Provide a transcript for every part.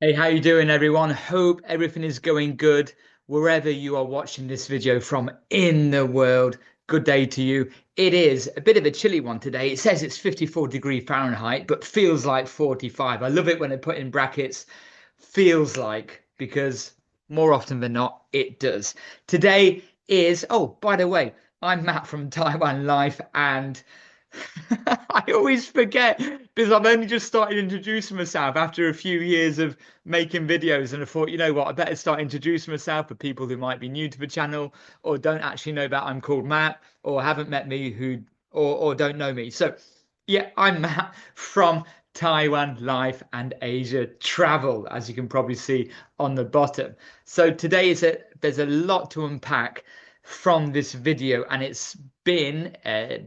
Hey, how you doing, everyone? Hope everything is going good wherever you are watching this video from in the world. Good day to you. It is a bit of a chilly one today. It says it's 54 degrees Fahrenheit, but feels like 45. I love it when they put in brackets feels like, because more often than not, it does. Today is, oh, by the way, I'm Matt from Taiwan Life, and I always forget because I've only just started introducing myself after a few years of making videos, and I thought, you know what, I better start introducing myself for people who might be new to the channel or don't actually know that I'm called Matt or haven't met me who or don't know me. So yeah, I'm Matt from Taiwan Life and Asia Travel, as you can probably see on the bottom. So today there's a lot to unpack from this video, and it's been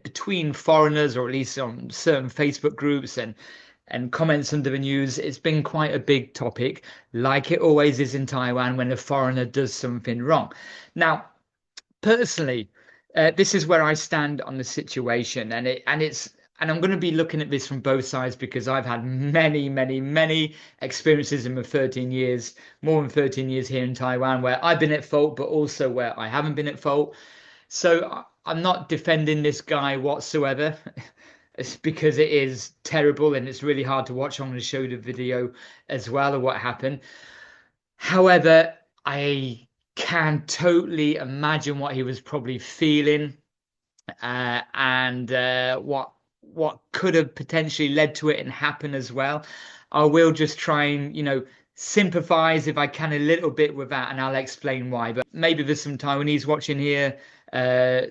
between foreigners, or at least on certain Facebook groups and comments under the news. It's been quite a big topic, like it always is in Taiwan when a foreigner does something wrong. Now, personally, this is where I stand on the situation, and I'm going to be looking at this from both sides because I've had many experiences in my 13 years, more than 13 years here in Taiwan, where I've been at fault, but also where I haven't been at fault. So I'm not defending this guy whatsoever. It's because it is terrible and it's really hard to watch. I'm going to show you the video as well of what happened. However, I can totally imagine what he was probably feeling, and what could have potentially led to it and happen as well. I will just try and, sympathize if I can a little bit with that, and I'll explain why. But maybe there's some Taiwanese watching here,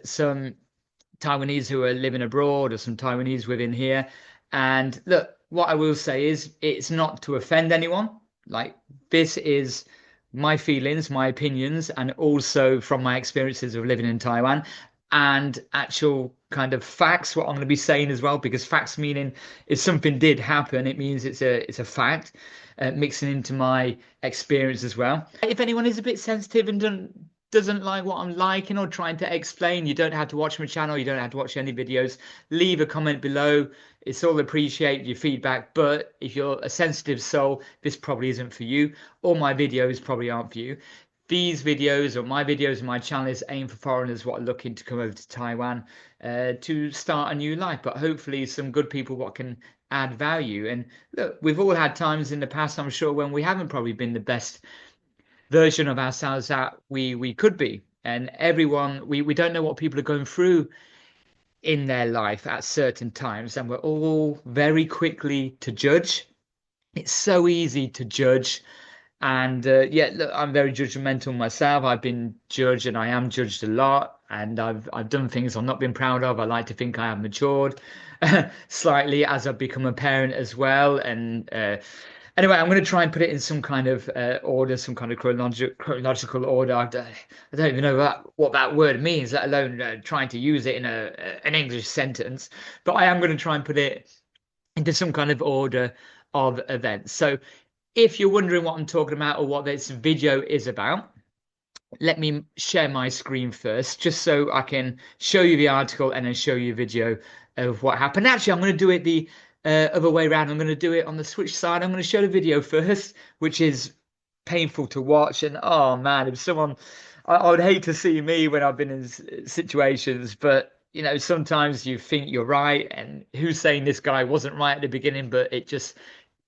some Taiwanese who are living abroad, or some Taiwanese within here. And look, what I will say is it's not to offend anyone. Like, this is my feelings, my opinions, and also from my experiences of living in Taiwan and actual kind of facts, what I'm going to be saying as well, because facts meaning if something did happen, it means it's a fact, mixing into my experience as well. If anyone is a bit sensitive and doesn't like what I'm liking or trying to explain, you don't have to watch my channel, you don't have to watch any videos. Leave a comment below. It's all appreciate your feedback, but if you're a sensitive soul, this probably isn't for you, or my videos probably aren't for you. These videos, or my videos and my channel, is aimed for foreigners what are looking to come over to Taiwan to start a new life, but hopefully some good people what can add value. And look, we've all had times in the past, I'm sure, when we haven't probably been the best version of ourselves that we could be. And everyone, we don't know what people are going through in their life at certain times, and we're all very quickly to judge. It's so easy to judge. And yeah, look, I'm very judgmental myself. I've been judged, and I am judged a lot. And I've done things I've not been proud of. I like to think I have matured slightly as I've become a parent as well. And anyway, I'm going to try and put it in some kind of order, some kind of chronological order. I don't even know what that word means, let alone trying to use it in an English sentence. But I am going to try and put it into some kind of order of events. So if you're wondering what I'm talking about or what this video is about, let me share my screen first, just so I can show you the article and then show you a video of what happened. Actually, I'm going to do it the other way around. I'm going to do it on the switch side. I'm going to show the video first, which is painful to watch. And oh man, if someone, I would hate to see me when I've been in situations, but sometimes you think you're right, and who's saying this guy wasn't right at the beginning, but it just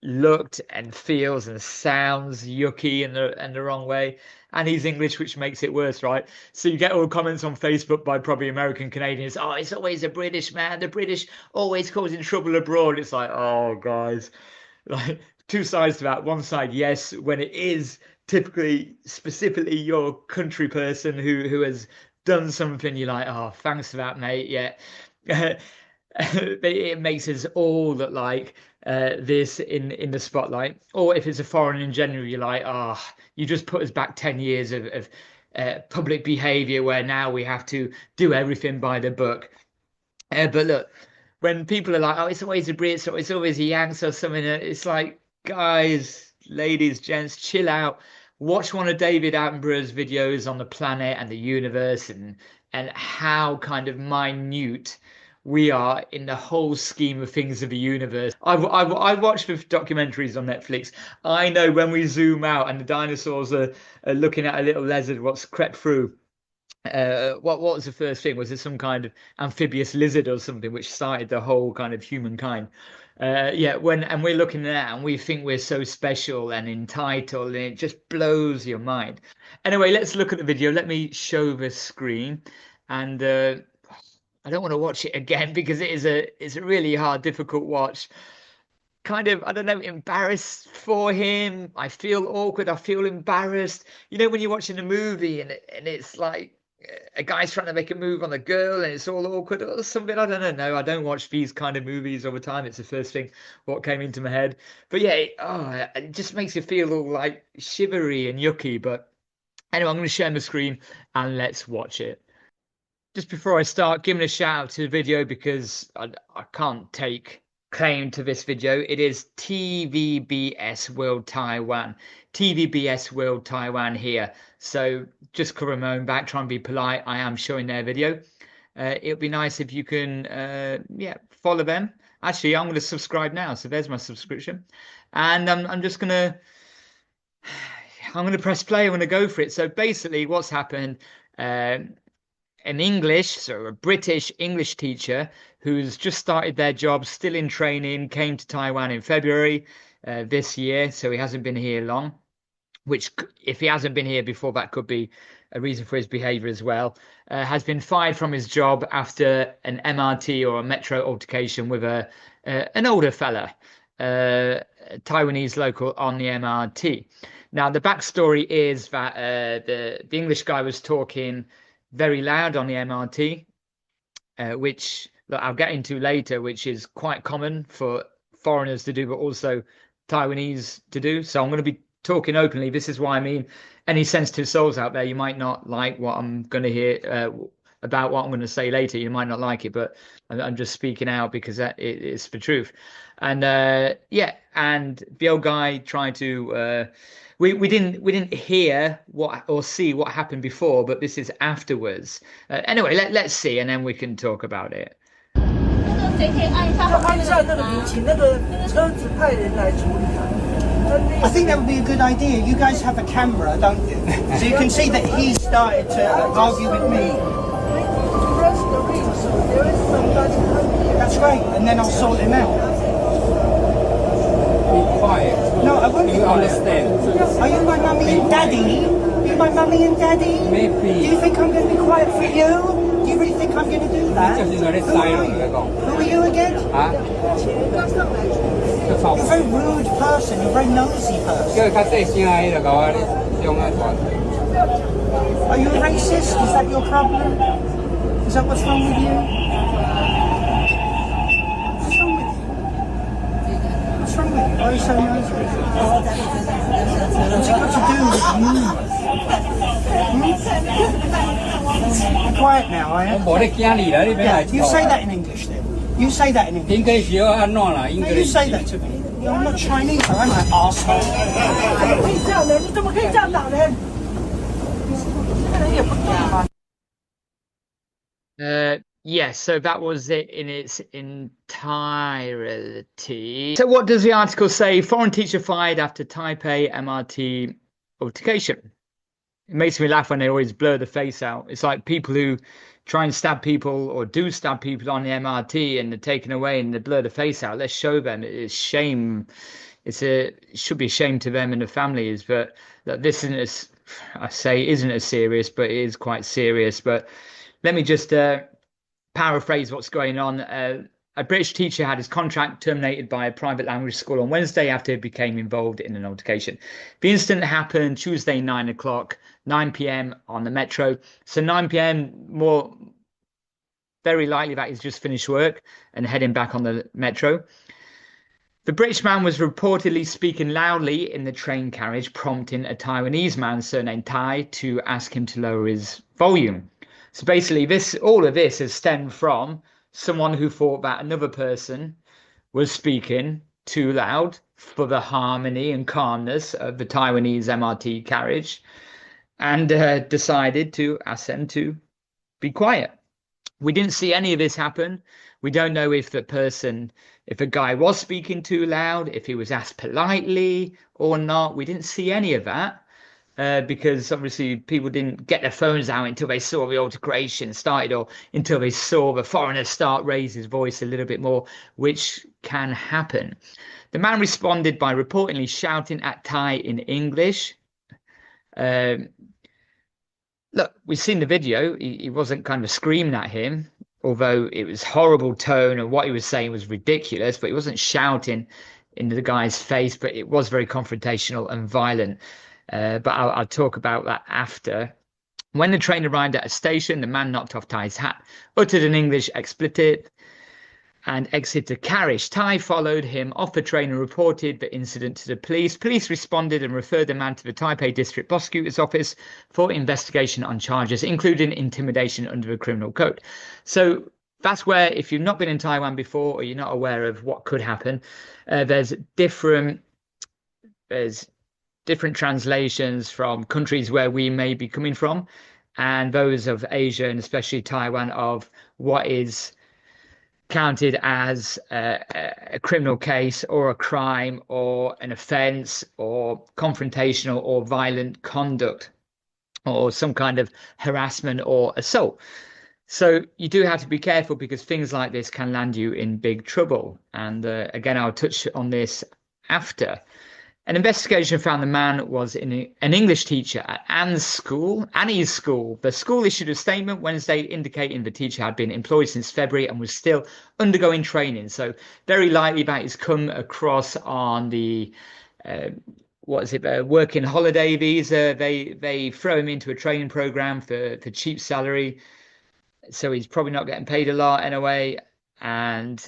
looked and feels and sounds yucky in the wrong way. And he's English, which makes it worse, right? So you get all comments on Facebook by probably American Canadians. Oh, it's always a British man. The British always causing trouble abroad. It's like, oh, guys, like two sides to that. One side, yes, when it is typically specifically your country person who has done something, you're like, oh, thanks for that, mate. Yeah. It makes us all look like this in the spotlight. Or if it's a foreign in general, you're like, oh, you just put us back 10 years of public behavior where now we have to do everything by the book. But look, when people are like, oh, it's always a Brits or it's always a Yanks or something, it's like, guys, ladies, gents, chill out. Watch one of David Attenborough's videos on the planet and the universe, and how kind of minute we are in the whole scheme of things of the universe. I've watched the documentaries on Netflix. I know when we zoom out and the dinosaurs are looking at a little lizard what's crept through. What was the first thing? Was it some kind of amphibious lizard or something which started the whole kind of humankind? Yeah, and we're looking at that and we think we're so special and entitled, and it just blows your mind. Anyway, let's look at the video. Let me show the screen, and I don't want to watch it again because it's a really hard, difficult watch. Kind of, I don't know, embarrassed for him. I feel awkward. I feel embarrassed. You know, when you're watching a movie and it's like a guy's trying to make a move on a girl and it's all awkward or something. I don't know. No, I don't watch these kind of movies all the time. It's the first thing what came into my head. But yeah, it just makes you feel all like shivery and yucky. But anyway, I'm going to share my screen and let's watch it. Just before I start, giving a shout out to the video because I can't take claim to this video. It is TVBS World Taiwan. TVBS World Taiwan here. So just cover my own back, try and be polite. I am showing their video. It would be nice if you can follow them. Actually, I'm going to subscribe now. So there's my subscription. And I'm going to press play. I'm going to go for it. So basically what's happened, an English, so a British English teacher who's just started their job, still in training, came to Taiwan in February this year. So he hasn't been here long, which if he hasn't been here before, that could be a reason for his behavior as well. Has been fired from his job after an MRT or a metro altercation with an older fella, Taiwanese local on the MRT. Now, the backstory is that the English guy was talking very loud on the MRT, which I'll get into later, which is quite common for foreigners to do, but also Taiwanese to do. So I'm going to be talking openly. This is why I mean, any sensitive souls out there, you might not like what I'm going to hear about what I'm going to say later. You might not like it, but I'm just speaking out because it's the truth. And and the old guy tried to we didn't hear what or see what happened before, but this is afterwards. Anyway, let's see, and then we can talk about it. I think that would be a good idea. You guys have a camera, don't you? So you can see that he started to argue with me. That's great, and then I'll sort him out. Be quiet. No, I won't be You quiet. understand? Are you my mummy and daddy? Are you my mummy and daddy? Maybe. Do you think I'm going to be quiet for you? Do you really think I'm going to do that? Who are you again? You're a very rude person. You're a very nosy person. Are you a racist? Is that your problem? Is that what's wrong with you? What's wrong with you? What's wrong with you? Why are you so nosy? What's it got to do with you? Be quiet now, are you? Yeah, you say that in English then. You say that in English. No, you say that to me. I'm not Chinese, I'm an asshole. Yes, so that was it in its entirety. So what does the article say? Foreign teacher fired after Taipei MRT altercation. It makes me laugh when they always blur the face out. It's like people who try and stab people or do stab people on the MRT and they're taken away and they blur the face out. Let's show them. It's shame. It should be a shame to them and the families, but that this isn't as I say isn't as serious, but it is quite serious. But let me just paraphrase what's going on. A British teacher had his contract terminated by a private language school on Wednesday after he became involved in an altercation. The incident happened Tuesday, 9 o'clock, 9 p.m. on the metro. So 9 p.m. more very likely that he's just finished work and heading back on the metro. The British man was reportedly speaking loudly in the train carriage, prompting a Taiwanese man surnamed Tai to ask him to lower his volume. So basically, all of this has stemmed from someone who thought that another person was speaking too loud for the harmony and calmness of the Taiwanese MRT carriage and decided to ask them to be quiet. We didn't see any of this happen. We don't know if if a guy was speaking too loud, if he was asked politely or not. We didn't see any of that. Because obviously people didn't get their phones out until they saw the altercation started, or until they saw the foreigner start raise his voice a little bit more, which can happen. The man responded by reportedly shouting at Tai in English. Look, we've seen the video. He wasn't kind of screaming at him, although it was horrible tone and what he was saying was ridiculous, but he wasn't shouting into the guy's face, but it was very confrontational and violent. But I'll talk about that after. When the train arrived at a station, the man knocked off Tai's hat, uttered an English expletive, and exited the carriage. Tai followed him off the train and reported the incident to the police. Police responded and referred the man to the Taipei District Prosecutor's Office for investigation on charges, including intimidation under the criminal code. So that's where, if you've not been in Taiwan before or you're not aware of what could happen, there's different translations from countries where we may be coming from, and those of Asia and especially Taiwan, of what is counted as a criminal case or a crime or an offence or confrontational or violent conduct or some kind of harassment or assault. So you do have to be careful, because things like this can land you in big trouble. And again, I'll touch on this after. An investigation found the man was an English teacher at Annie's school. The school issued a statement Wednesday indicating the teacher had been employed since February and was still undergoing training. So very likely that he's come across on the working holiday visa. They throw him into a training program for cheap salary. So he's probably not getting paid a lot anyway. And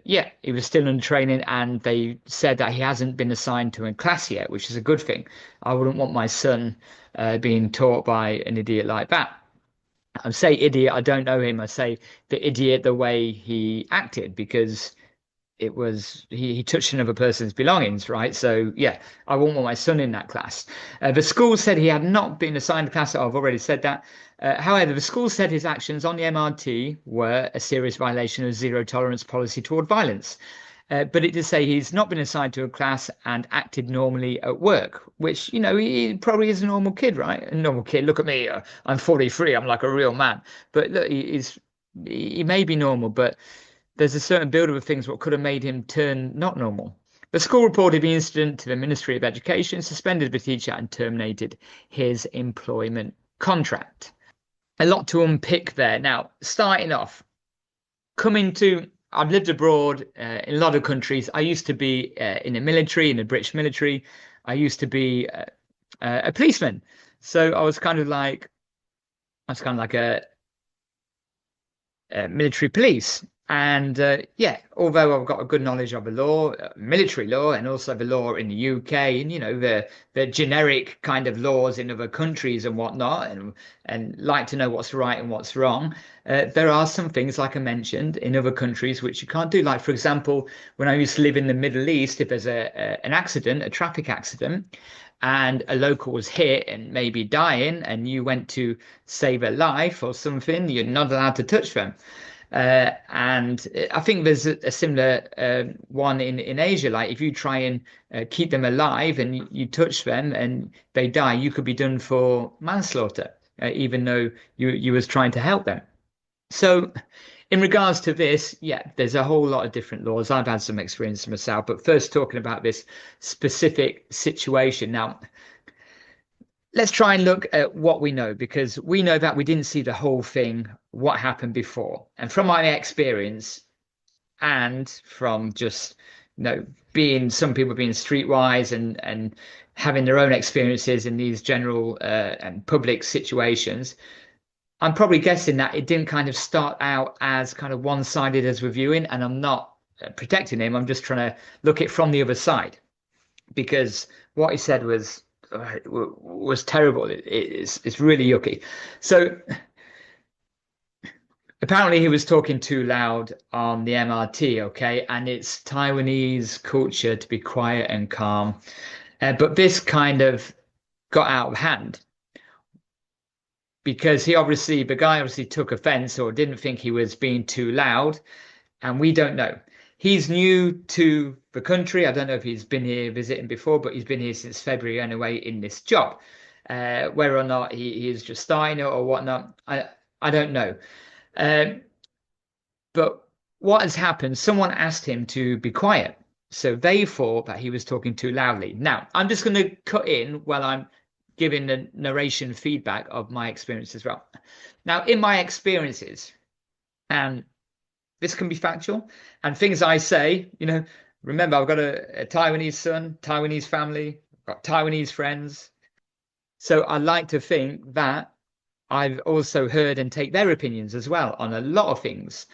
yeah, he was still in training, and they said that he hasn't been assigned to a class yet, which is a good thing. I wouldn't want my son being taught by an idiot like that. I say idiot, I don't know him. I say the idiot the way he acted, because it was he touched another person's belongings, right? So yeah, I wouldn't want my son in that class. The school said he had not been assigned a class. I've already said that. However, the school said his actions on the MRT were a serious violation of zero tolerance policy toward violence. But it did say he's not been assigned to a class and acted normally at work, which, you know, he probably is a normal kid, right? A normal kid. Look at me. I'm 43. I'm like a real man. But look, he may be normal, but there's a certain build-up of things what could have made him turn not normal. The school reported the incident to the Ministry of Education, suspended the teacher, and terminated his employment contract. A lot to unpick there. Now, starting off, I've lived abroad in a lot of countries. I used to be in the military, in the British military. I used to be a policeman. So I was kind of like a military police. And yeah, although I've got a good knowledge of the law, military law, and also the law in the UK, and you know the generic kind of laws in other countries and whatnot, and like to know what's right and what's wrong, there are some things, like I mentioned, in other countries which you can't do. Like, for example, when I used to live in the Middle East, if there's an accident, a traffic accident, and a local was hit and maybe dying, and you went to save a life or something, you're not allowed to touch them. And I think there's a similar one in Asia. Like, if you try and keep them alive and you touch them and they die, you could be done for manslaughter, even though you was trying to help them. So in regards to this, yeah, there's a whole lot of different laws. I've had some experience myself, but first talking about this specific situation. Now, let's try and look at what we know, because we know that we didn't see the whole thing, what happened before. And from my experience, and from just, you know, some people being streetwise and having their own experiences in these general and public situations, I'm probably guessing that it didn't kind of start out as kind of one-sided as we're viewing. And I'm not protecting him. I'm just trying to look at it from the other side, because what he said was terrible. It's really yucky. So apparently he was talking too loud on the MRT, okay, and it's Taiwanese culture to be quiet and calm, but this kind of got out of hand, because the guy obviously took offense or didn't think he was being too loud, and we don't know. He's new to the country. I don't know if he's been here visiting before, but he's been here since February anyway in this job. Whether or not he is just starting it or whatnot, I don't know. But what has happened, someone asked him to be quiet. So they thought that he was talking too loudly. Now, I'm just going to cut in while I'm giving the narration feedback of my experience as well. Now, in my experiences, and this can be factual, and things I say, remember, I've got a Taiwanese son, Taiwanese family, I've got Taiwanese friends. So I like to think that I've also heard and take their opinions as well on a lot of things,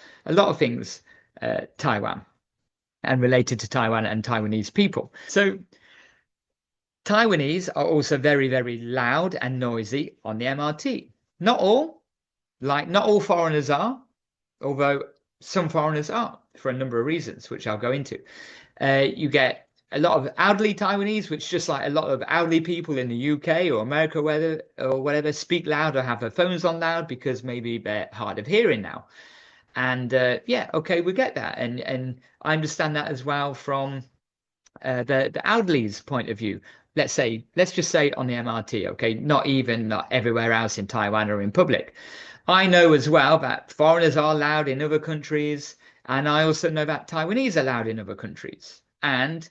Taiwan and related to Taiwan and Taiwanese people. So Taiwanese are also very, very loud and noisy on the MRT. Not all foreigners are, although some foreigners are for a number of reasons, which I'll go into. You get a lot of elderly Taiwanese, which just like a lot of elderly people in the UK or America or whatever, speak loud or have their phones on loud because maybe they're hard of hearing now. And yeah, okay, we get that. And I understand that as well from the elderly's point of view. Let's just say on the MRT, okay, not everywhere else in Taiwan or in public. I know as well that foreigners are loud in other countries, and I also know that Taiwanese are loud in other countries. And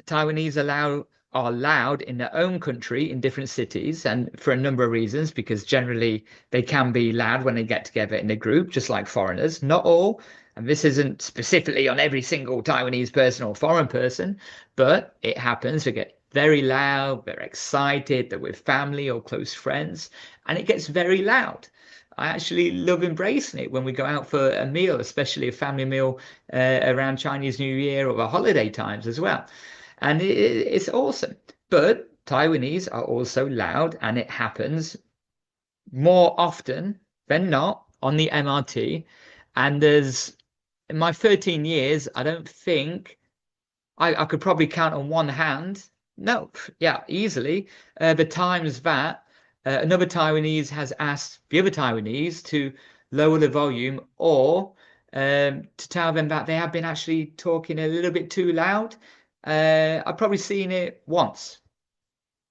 Taiwanese are loud in their own country in different cities, and for a number of reasons, because generally they can be loud when they get together in a group, just like foreigners. Not all, and this isn't specifically on every single Taiwanese person or foreign person, but it happens. They get very loud, they're excited, they're with family or close friends, and it gets very loud. I actually love embracing it when we go out for a meal, especially a family meal around Chinese New Year or the holiday times as well. And it's awesome. But Taiwanese are also loud, and it happens more often than not on the MRT. And there's, in my 13 years, I don't think I could probably count on one hand. No, yeah, easily. The times that another Taiwanese has asked the other Taiwanese to lower the volume or to tell them that they have been actually talking a little bit too loud. I've probably seen it once.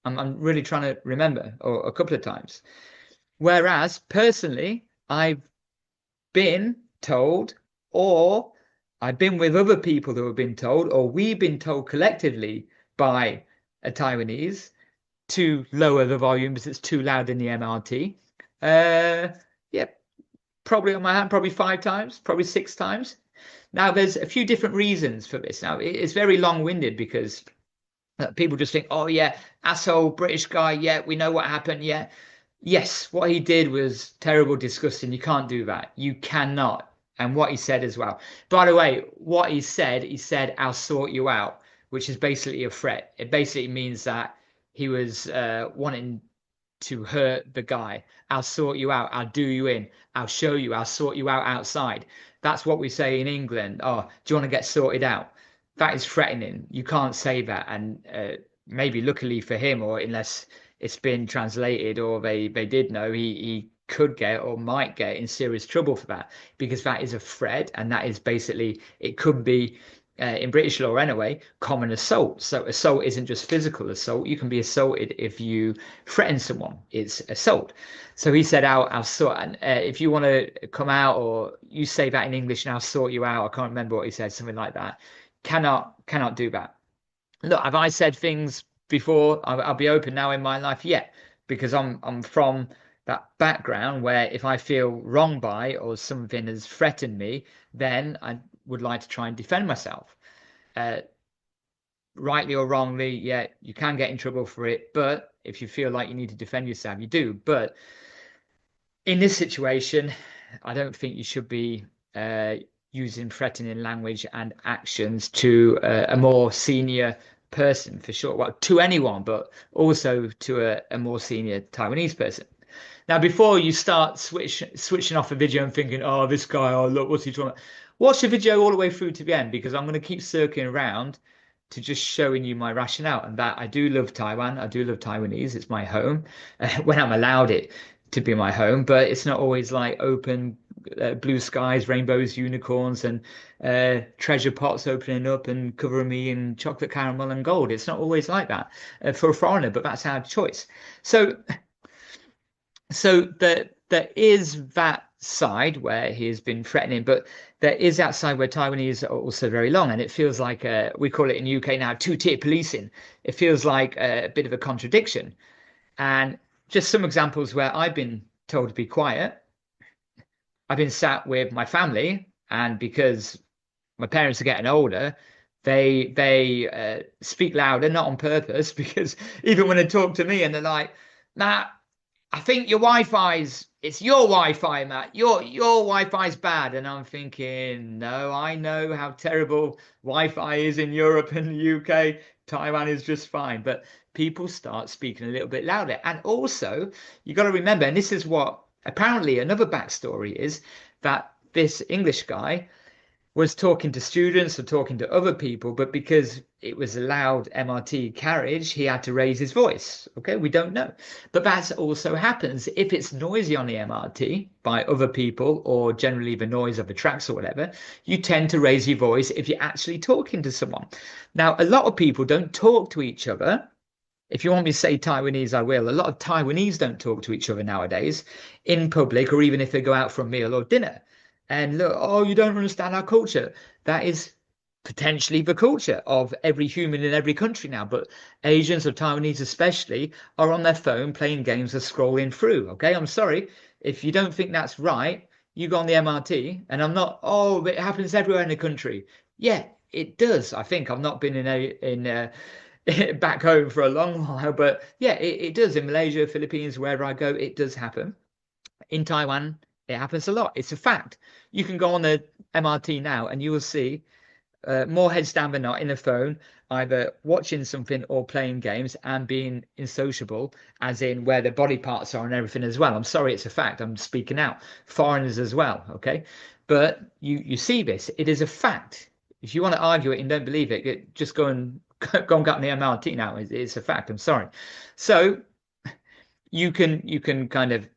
I'm really trying to remember, or a couple of times. Whereas personally, I've been told, or I've been with other people who have been told, or we've been told collectively by a Taiwanese to lower the volume because it's too loud in the MRT. Yeah, probably on my hand, probably 5 times, probably 6 times. Now, there's a few different reasons for this. Now, it's very long-winded because people just think, oh, yeah, asshole British guy, yeah, we know what happened, yeah. Yes, what he did was terrible, disgusting. You can't do that. You cannot. And what he said as well. By the way, what he said, I'll sort you out, which is basically a threat. It basically means that he was wanting to hurt the guy. I'll sort you out. I'll do you in. I'll show you. I'll sort you out outside. That's what we say in England. Oh, do you want to get sorted out? That is threatening. You can't say that. And maybe luckily for him, or unless it's been translated or they did know, he could get or might get in serious trouble for that, because that is a threat. And that is basically, it could be in British law anyway, common assault. So assault isn't just physical assault. You can be assaulted if you threaten someone. It's assault. So he said, I'll sort, and if you want to come out, or you say that in English and I'll sort you out. I can't remember what he said, something like that. Cannot do that. Look, have I said things before? I'll be open now in my life. Yeah, because I'm from that background where if I feel wronged by or something has threatened me, then I would like to try and defend myself. Rightly or wrongly, yeah, you can get in trouble for it, but if you feel like you need to defend yourself, you do. But in this situation, I don't think you should be using threatening language and actions to a more senior person, for sure. Well, to anyone, but also to a more senior Taiwanese person. Now, before you start switching off a video and thinking, oh, this guy, oh, look, what's he talking about? Watch the video all the way through to the end, because I'm going to keep circling around to just showing you my rationale, and that I do love Taiwan. I do love Taiwanese. It's my home when I'm allowed it to be my home, but it's not always like open blue skies, rainbows, unicorns, and treasure pots opening up and covering me in chocolate caramel and gold. It's not always like that for a foreigner, but that's our choice. So there is that side where he has been threatening, but there is that side where Taiwanese are also very long, and it feels like we call it in UK now two-tier policing. It feels like a bit of a contradiction. And just some examples where I've been told to be quiet. I've been sat with my family, and because my parents are getting older, they speak louder, not on purpose, because even when they talk to me and they're like, Matt, I think it's your Wi-Fi, Matt. Your Wi-Fi's bad. And I'm thinking, no, I know how terrible Wi-Fi is in Europe and the UK. Taiwan is just fine. But people start speaking a little bit louder. And also, you got to remember, and this is what apparently another backstory is, that this English guy was talking to students or talking to other people, but because it was a loud MRT carriage, he had to raise his voice. Okay, we don't know. But that also happens if it's noisy on the MRT by other people, or generally the noise of the tracks or whatever, you tend to raise your voice if you're actually talking to someone. Now, a lot of people don't talk to each other. If you want me to say Taiwanese, I will. A lot of Taiwanese don't talk to each other nowadays in public, or even if they go out for a meal or dinner. And look, oh, you don't understand our culture. That is potentially the culture of every human in every country now. But Asians or Taiwanese especially are on their phone playing games or scrolling through. Okay, I'm sorry. If you don't think that's right, you go on the MRT. And I'm not, oh, it happens everywhere in the country. Yeah, it does. I think I've not been back home for a long while. But yeah, it does. In Malaysia, Philippines, wherever I go, it does happen. In Taiwan, it happens a lot. It's a fact. You can go on the MRT now and you will see more heads down than not in the phone, either watching something or playing games and being insociable, as in where their body parts are and everything as well. I'm sorry, it's a fact. I'm speaking out. Foreigners as well, okay? But you see this. It is a fact. If you want to argue it and don't believe it, just go and get on the MRT now. It's a fact. I'm sorry. So you can kind of,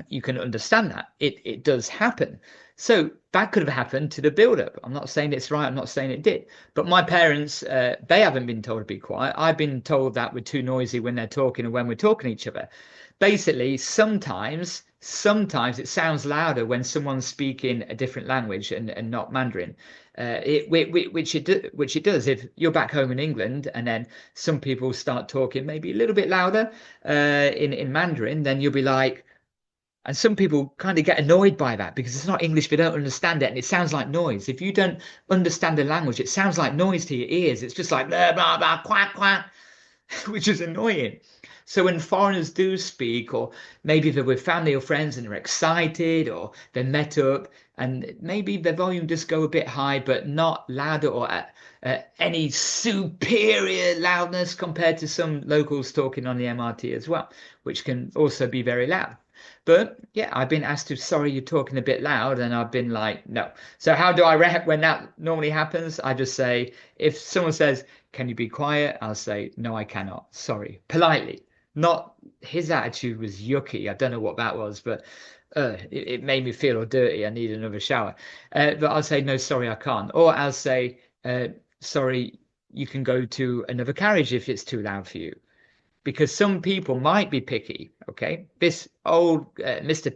you can understand that it does happen. So that could have happened to the build-up. I'm not saying it's right. I'm not saying it did. But my parents, they haven't been told to be quiet. I've been told that we're too noisy when they're talking and when we're talking to each other. Basically, sometimes it sounds louder when someone's speaking a different language and not Mandarin, which it does. If you're back home in England and then some people start talking maybe a little bit louder in Mandarin, then you'll be like, and some people kind of get annoyed by that because it's not English, they don't understand it, and it sounds like noise. If you don't understand the language, it sounds like noise to your ears. It's just like blah, blah, blah, quack, quack, which is annoying. So when foreigners do speak, or maybe they're with family or friends and they're excited, or they're met up, and maybe their volume just go a bit high, but not louder or at any superior loudness compared to some locals talking on the MRT as well, which can also be very loud. But yeah, I've been asked to, sorry, you're talking a bit loud, and I've been like, no. So how do I react when that normally happens? I just say, if someone says, can you be quiet? I'll say, no, I cannot. Sorry, politely. Not, his attitude was yucky. I don't know what that was, but it made me feel all dirty. I need another shower. But I'll say, no, sorry, I can't. Or I'll say, sorry, you can go to another carriage if it's too loud for you. Because some people might be picky, okay? This old Mr.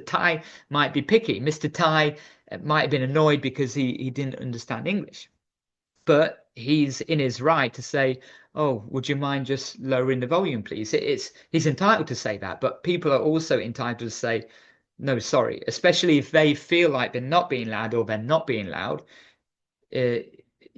Tai might be picky. Mr. Tai might have been annoyed because he didn't understand English. But he's in his right to say, oh, would you mind just lowering the volume, please? He's entitled to say that, but people are also entitled to say, no, sorry, especially if they feel like they're not being loud or they're not being loud.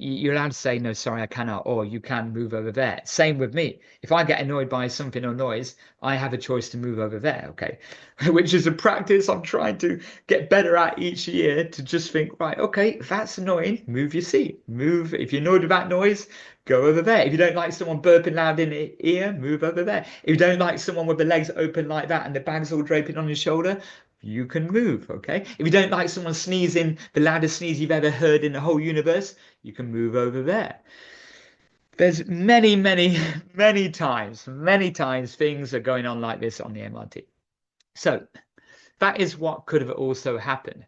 You're allowed to say, no, sorry, I cannot, or you can move over there. Same with me. If I get annoyed by something or noise, I have a choice to move over there, okay? Which is a practice I'm trying to get better at each year, to just think, right, okay, if that's annoying, move your seat. Move, if you're annoyed about noise, go over there. If you don't like someone burping loud in the ear, move over there. If you don't like someone with the legs open like that and the bag's all draping on your shoulder, you can move, okay? If you don't like someone sneezing, the loudest sneeze you've ever heard in the whole universe, you can move over there. There's many times things are going on like this on the MRT. So That is what could have also happened.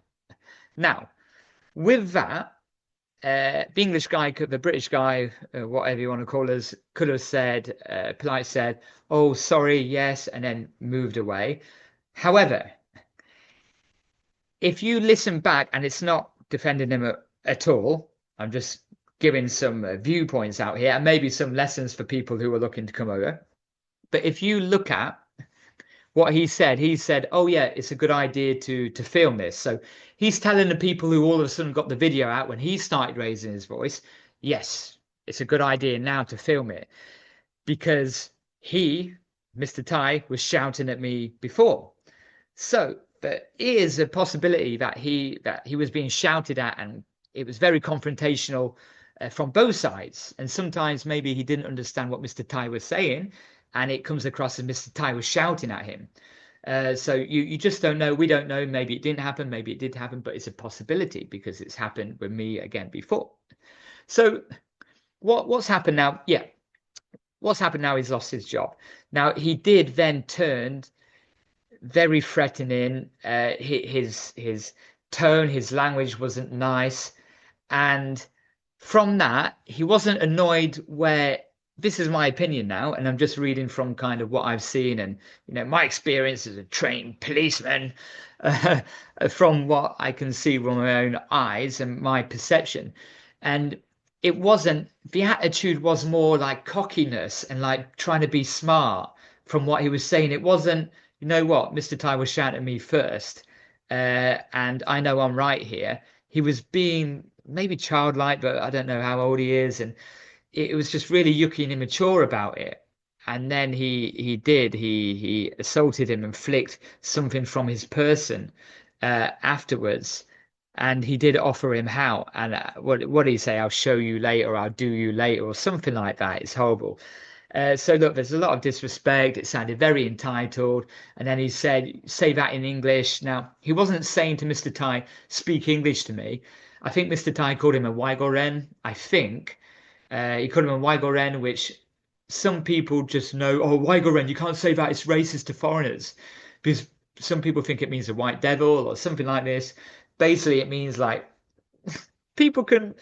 Now, with that, the English guy, the British guy, whatever you want to call us, could have said, polite said, oh, sorry, yes, and then moved away. However, if you listen back, and it's not defending him at all, I'm just giving some viewpoints out here and maybe some lessons for people who are looking to come over. But if you look at what he said, oh yeah, it's a good idea to film this. So he's telling the people who all of a sudden got the video out when he started raising his voice, yes, it's a good idea now to film it, because he, Mr. Tai, was shouting at me before. So there is a possibility that he was being shouted at, and it was very confrontational from both sides. And sometimes maybe he didn't understand what Mr. Tai was saying, and it comes across as Mr. Tai was shouting at him. So you just don't know. We don't know. Maybe it didn't happen. Maybe it did happen, but it's a possibility because it's happened with me again before. So what's happened now? Yeah, what's happened now? He's lost his job. Now he did then turn very threatening. His tone, his language wasn't nice, and from that he wasn't annoyed where. This is my opinion now, and I'm just reading from kind of what I've seen and, you know, my experience as a trained policeman, from what I can see with my own eyes and my perception. And it wasn't, the attitude was more like cockiness and like trying to be smart from what he was saying. It wasn't, you know what, Mr. Tai was shouting at me first, and I know I'm right here. He was being maybe childlike, but I don't know how old he is, and it was just really yucky and immature about it. And then he assaulted him and flicked something from his person afterwards. And he did offer him how. And what did he say? I'll show you later, I'll do you later, or something like that. It's horrible. So look, there's a lot of disrespect. It sounded very entitled. And then he said, say that in English. Now, he wasn't saying to Mr. Tai, speak English to me. I think Mr. Tai called him a Waigoren, I think. He called him a Waigoren, which some people just know, oh, Waigoren, you can't say that, it's racist to foreigners. Because some people think it means a white devil or something like this. Basically, it means like people can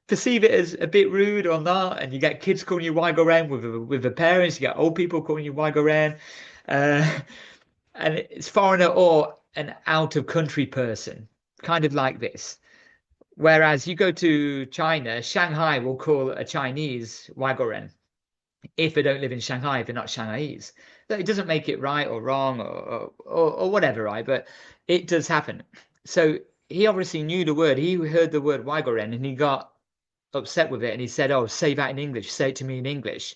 perceive it as a bit rude or not. And you get kids calling you Waigoren with the parents. You get old people calling you Waigoren. And it's foreigner or an out-of-country person, kind of like this. Whereas you go to China, Shanghai will call a Chinese Waigoren if they don't live in Shanghai, if they're not Shanghaise. So it doesn't make it right or wrong or whatever, right? But it does happen. So he obviously knew the word. He heard the word Waigoren and he got upset with it. And he said, oh, say that in English. Say it to me in English.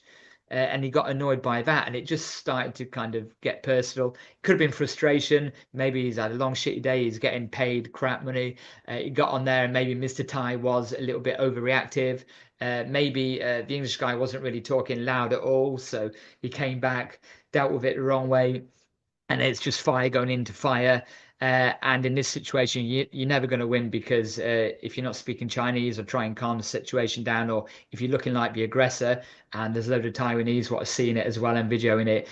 And he got annoyed by that, and it just started to kind of get personal. Could have been frustration. Maybe he's had a long shitty day, he's getting paid crap money. He got on there and maybe Mr. Tai was a little bit overreactive. Maybe the English guy wasn't really talking loud at all, so he came back, dealt with it the wrong way, and it's just fire going into fire. And in this situation, you're never going to win, because if you're not speaking Chinese or try and calm the situation down, or if you're looking like the aggressor, and there's a load of Taiwanese what are seeing it as well and videoing it,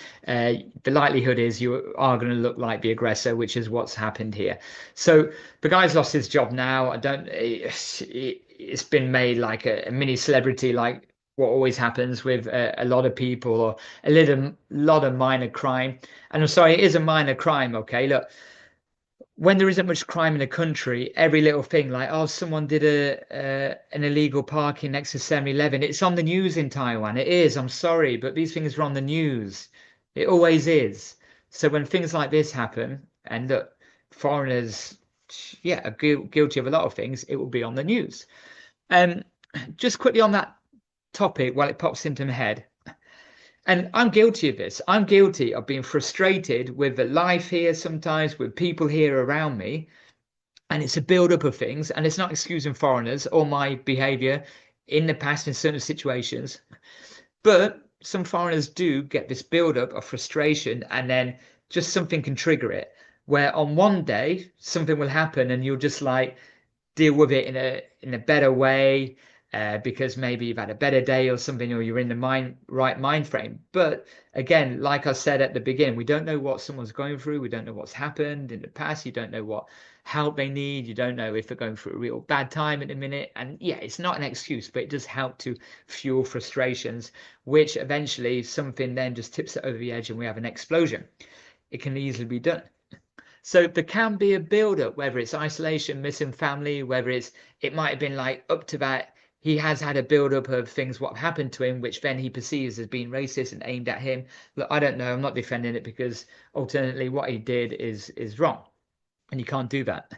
the likelihood is you are going to look like the aggressor, which is what's happened here. So the guy's lost his job now. It's been made like a mini celebrity, like what always happens with a lot of people, or a lot of minor crime. And I'm sorry, it is a minor crime. Okay, look. When there isn't much crime in a country, every little thing like, oh, someone did an illegal parking next to 7-Eleven, it's on the news in Taiwan. It is, I'm sorry, but these things are on the news. It always is. So when things like this happen, and look, foreigners, yeah, are guilty of a lot of things, it will be on the news. Just quickly on that topic, while it pops into my head, and I'm guilty of this. I'm guilty of being frustrated with the life here sometimes, with people here around me. And it's a build-up of things. And it's not excusing foreigners or my behavior in the past in certain situations. But some foreigners do get this build-up of frustration, and then just something can trigger it. Where on one day, something will happen and you'll just like deal with it in a better way. because maybe you've had a better day or something, or you're in the right mind frame. But again, like I said at the beginning, we don't know what someone's going through. We don't know what's happened in the past. You don't know what help they need. You don't know if they're going through a real bad time at the minute. And yeah, it's not an excuse, but it does help to fuel frustrations, which eventually something then just tips it over the edge and we have an explosion. It can easily be done. So there can be a build-up, whether it's isolation, missing family, whether it might have been like up to that. He has had a build-up of things what happened to him, which then he perceives as being racist and aimed at him. Look, I don't know. I'm not defending it, because alternately what he did is wrong, and you can't do that.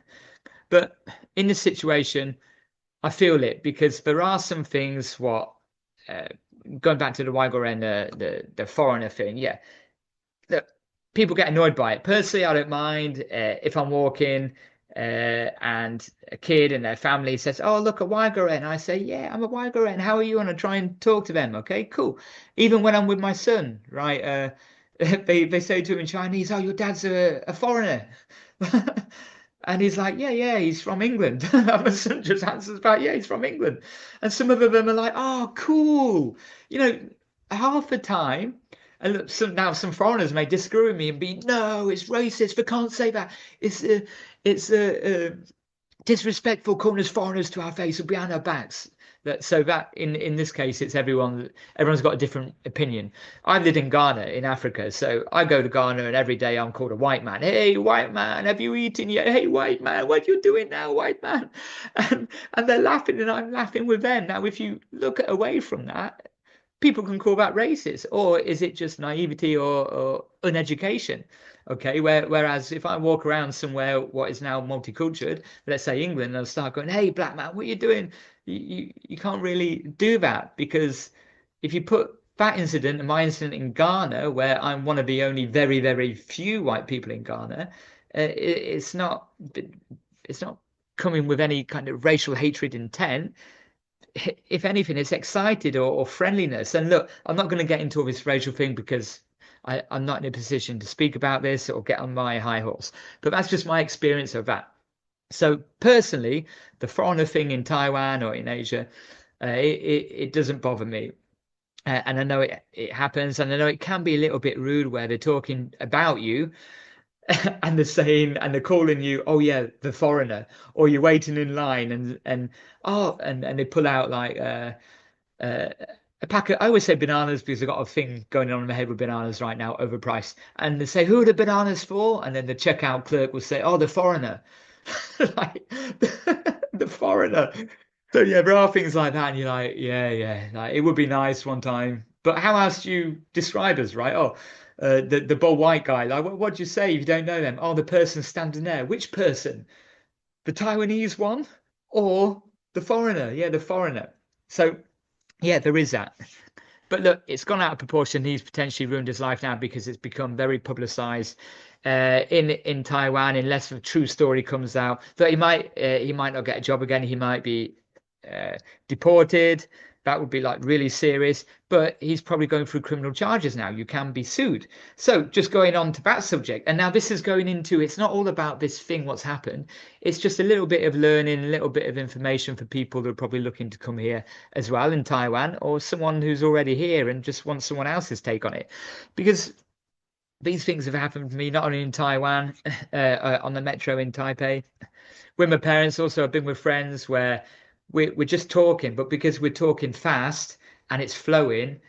But in this situation, I feel it, because there are some things what going back to the Uyghur and the foreigner thing. Yeah, look, people get annoyed by it. Personally, I don't mind if I'm walking and a kid and their family says, "Oh, look, a Uyghur," and I say, "Yeah, I'm a Uyghur," and how are you? And I try and talk to them. Okay, cool. Even when I'm with my son, right? They say to him in Chinese, "Oh, your dad's a foreigner," and he's like, "Yeah, he's from England." And my son just answers back, "Yeah, he's from England." And some of them are like, "Oh, cool." Half the time. And look, some foreigners may disagree with me and be, "No, it's racist. We can't say that. It's disrespectful calling us foreigners to our face and behind our backs." So that in this case, it's everyone's got a different opinion. I lived in Ghana in Africa, so I go to Ghana and every day I'm called a white man. "Hey, white man, have you eaten yet? Hey, white man, what are you doing now, white man?" And they're laughing and I'm laughing with them. Now, if you look away from that, people can call that racist, or is it just naivety or uneducation? Okay, whereas if I walk around somewhere what is now multicultural, let's say England, I'll start going, "Hey, black man, what are you doing?" You can't really do that, because if you put that incident and my incident in Ghana, where I'm one of the only very, very few white people in Ghana, it's not coming with any kind of racial hatred intent. If anything, it's excited or friendliness. And look, I'm not going to get into all this racial thing, because I'm not in a position to speak about this or get on my high horse, but that's just my experience of that. So personally, the foreigner thing in Taiwan or in Asia, it doesn't bother me. And I know it happens, and I know it can be a little bit rude where they're talking about you and they're calling you, "Oh yeah, the foreigner," or you're waiting in line and they pull out like a packet. I always say bananas because I've got a thing going on in my head with bananas right now, overpriced. And they say, "Who are the bananas for?" And then the checkout clerk will say, "Oh, the foreigner." Like the foreigner. So yeah, there are things like that, and you're like, yeah, like it would be nice one time. But how else do you describe us, right? Oh, the bald white guy. Like, what do you say if you don't know them? "Oh, the person standing there." Which person? The Taiwanese one or the foreigner? Yeah, the foreigner. So yeah, there is that. But look, it's gone out of proportion. He's potentially ruined his life now because it's become very publicized in Taiwan. Unless a true story comes out, that he might not get a job again. He might be deported. That would be like really serious. But he's probably going through criminal charges now. You can be sued. So just going on to that subject, and now this is going into, it's not all about this thing what's happened. It's just a little bit of learning, a little bit of information for people that are probably looking to come here as well in Taiwan, or someone who's already here and just wants someone else's take on it. Because these things have happened to me not only in Taiwan, on the metro in Taipei, with my parents. Also, I've been with friends where we're just talking, but because we're talking fast and it's flowing,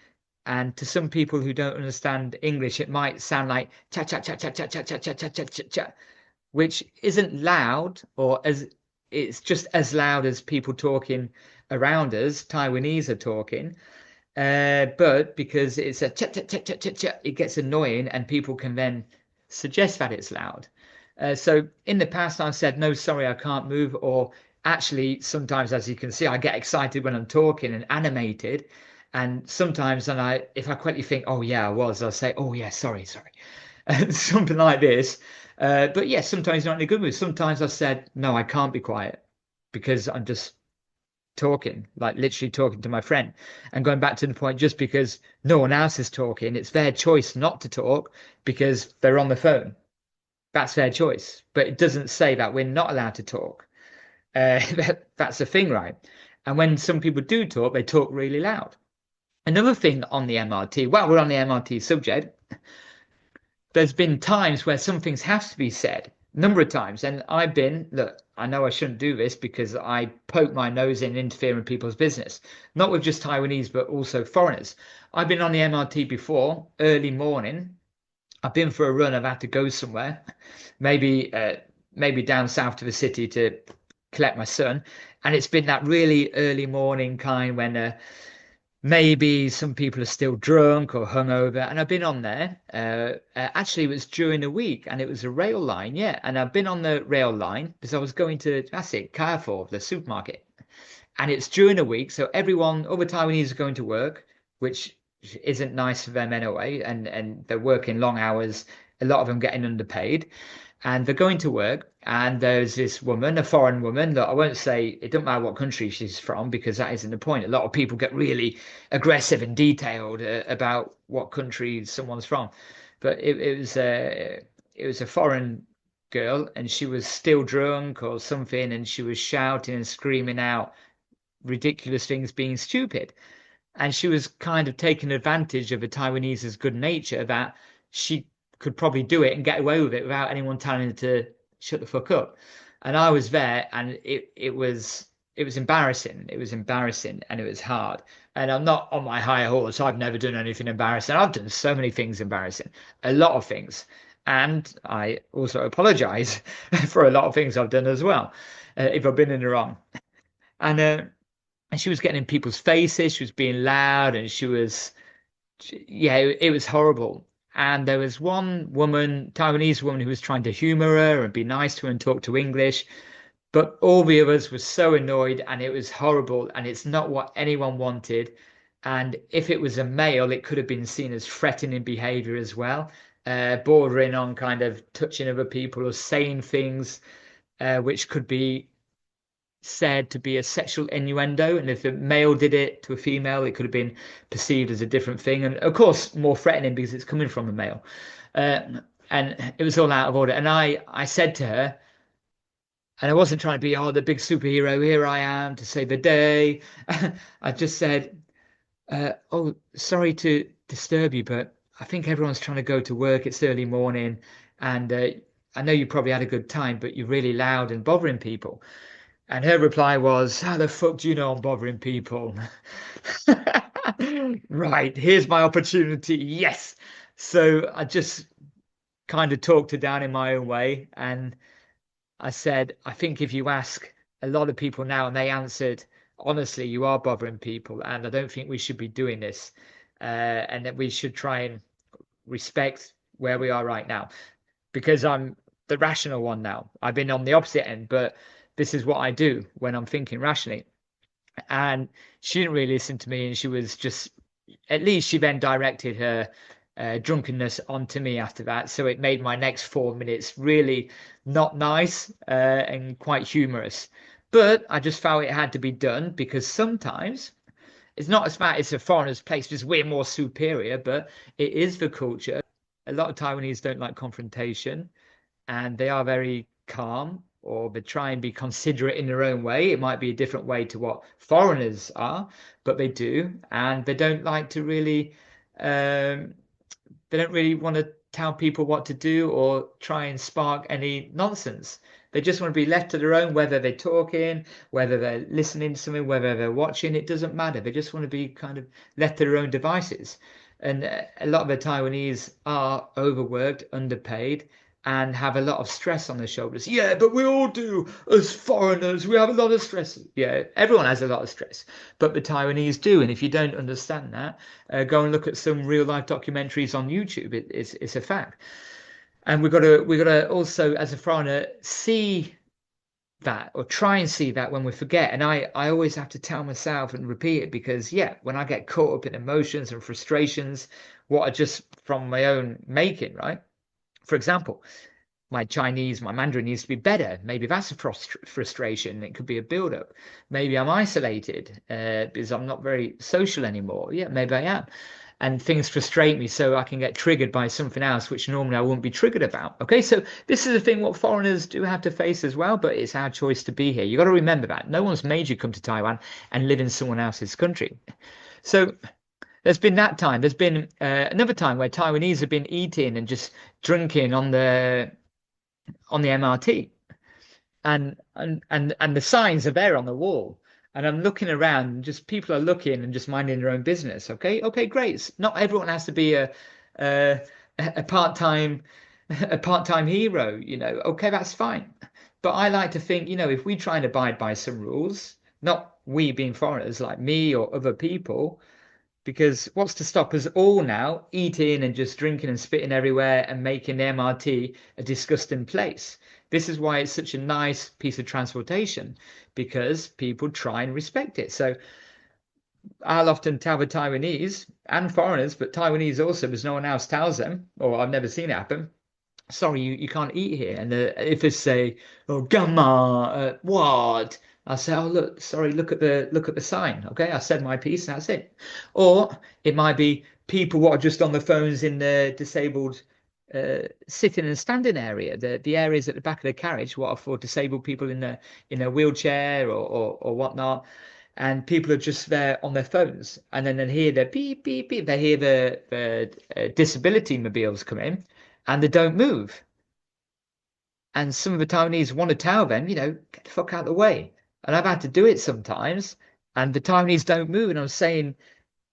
and to some people who don't understand English, it might sound like cha cha cha cha cha cha cha cha cha cha cha cha, which isn't loud, or as it's just as loud as people talking around us. Taiwanese are talking, but because it's a cha cha cha cha cha cha, it gets annoying, and people can then suggest that it's loud. So in the past, I've said, "No, sorry, I can't move," or actually, sometimes, as you can see, I get excited when I'm talking and animated. And sometimes, if I quickly think, "Oh yeah, I'll say, "Oh yeah, sorry," something like this. But yeah, sometimes not in a good mood. Sometimes I've said, "No, I can't be quiet," because I'm just talking, like literally talking to my friend. And going back to the point, just because no one else is talking, it's their choice not to talk because they're on the phone. That's their choice. But it doesn't say that we're not allowed to talk. That's the thing, right? And when some people do talk, they talk really loud. Another thing on the MRT, while we're on the MRT subject, there's been times where some things have to be said, a number of times. And I've been, look, I know I shouldn't do this because I poke my nose in and interfere in people's business, not with just Taiwanese, but also foreigners. I've been on the MRT before, early morning. I've been for a run. I've had to go somewhere, maybe down south to the city to collect my son. And it's been that really early morning kind when maybe some people are still drunk or hungover. And I've been on there. Actually, it was during the week and it was a rail line. Yeah. And I've been on the rail line because I was going to, that's it, Carrefour, the supermarket. And it's during the week. So everyone, all the Taiwanese are going to work, which isn't nice for them anyway. And they're working long hours, a lot of them getting underpaid. And they're going to work, and there's this woman, a foreign woman. Look, I won't say, it doesn't matter what country she's from because that isn't the point. A lot of people get really aggressive and detailed about what country someone's from, but it was a foreign girl, and she was still drunk or something, and she was shouting and screaming out ridiculous things, being stupid, and she was kind of taking advantage of a Taiwanese's good nature that she could probably do it and get away with it without anyone telling her to shut the fuck up. And I was there, and it was embarrassing. It was embarrassing, and it was hard. And I'm not on my high horse. I've never done anything embarrassing. I've done so many things embarrassing, a lot of things. And I also apologize for a lot of things I've done as well, if I've been in the wrong. And she was getting in people's faces. She was being loud, and she was, yeah, it was horrible. And there was one woman, Taiwanese woman, who was trying to humor her and be nice to her and talk to English. But all the others were so annoyed, and it was horrible. And it's not what anyone wanted. And if it was a male, it could have been seen as threatening behavior as well, bordering on kind of touching other people or saying things which could be said to be a sexual innuendo, and if a male did it to a female, it could have been perceived as a different thing, and of course more threatening because it's coming from a male. And it was all out of order. And I said to her, and I wasn't trying to be, oh, the big superhero, here I am to save the day. I just said, oh, sorry to disturb you, but I think everyone's trying to go to work. It's early morning, and I know you probably had a good time, but you're really loud and bothering people. And her reply was, how the fuck do you know I'm bothering people? Right, here's my opportunity. Yes. So I just kind of talked her down in my own way. And I said, I think if you ask a lot of people now, and they answered, honestly, you are bothering people. And I don't think we should be doing this. And that we should try and respect where we are right now. Because I'm the rational one now. I've been on the opposite end, but this is what I do when I'm thinking rationally. And she didn't really listen to me, and she was just, at least she then directed her drunkenness onto me after that. So it made my next 4 minutes really not nice and quite humorous. But I just felt it had to be done because sometimes it's not as bad, it's a foreigner's place because we're more superior, but it is the culture. A lot of Taiwanese don't like confrontation, and they are very calm, or they try and be considerate in their own way. It might be a different way to what foreigners are, but they do. And they don't like to really, they don't really want to tell people what to do or try and spark any nonsense. They just want to be left to their own, whether they're talking, whether they're listening to something, whether they're watching, it doesn't matter. They just want to be kind of left to their own devices. And a lot of the Taiwanese are overworked, underpaid, and have a lot of stress on their shoulders. Yeah, but we all do as foreigners. We have a lot of stress. Yeah, everyone has a lot of stress, but the Taiwanese do. And if you don't understand that, go and look at some real life documentaries on YouTube. It's a fact. And we've got to also, as a foreigner, see that, or try and see that when we forget. And I always have to tell myself and repeat it, because yeah, when I get caught up in emotions and frustrations, what are just from my own making, right? For example, my Mandarin needs to be better. Maybe that's a frustration. It could be a build-up. Maybe I'm isolated because I'm not very social anymore. Yeah, maybe I am. and things frustrate me, so I can get triggered by something else which normally I wouldn't be triggered about. Okay, so this is the thing what foreigners do have to face as well, but it's our choice to be here. You got to remember that no one's made you come to Taiwan and live in someone else's country. So there's been that time. There's been another time where Taiwanese have been eating and just drinking on the MRT, and the signs are there on the wall. And I'm looking around, and just people are looking and just minding their own business. Okay, great. Not everyone has to be a part-time hero, you know. Okay, that's fine. But I like to think, you know, if we try and abide by some rules, not we being foreigners like me or other people, because what's to stop us all now eating and just drinking and spitting everywhere and making the MRT a disgusting place? This is why it's such a nice piece of transportation, because people try and respect it. So I'll often tell the Taiwanese and foreigners, but Taiwanese also, because no one else tells them, or I've never seen it happen, sorry, you can't eat here. And if they say, oh, gamma, what? I'll say, oh, look, sorry, look at the sign. Okay, I said my piece, and that's it. Or it might be people what are just on the phones in the disabled sitting and standing area, the areas at the back of the carriage, what are for disabled people in a wheelchair or whatnot. And people are just there on their phones, and then they hear the beep beep beep. They hear the disability mobiles come in, and they don't move. And some of the Taiwanese want to tell them, you know, get the fuck out of the way. And I've had to do it sometimes, and the Taiwanese don't move. And I'm saying,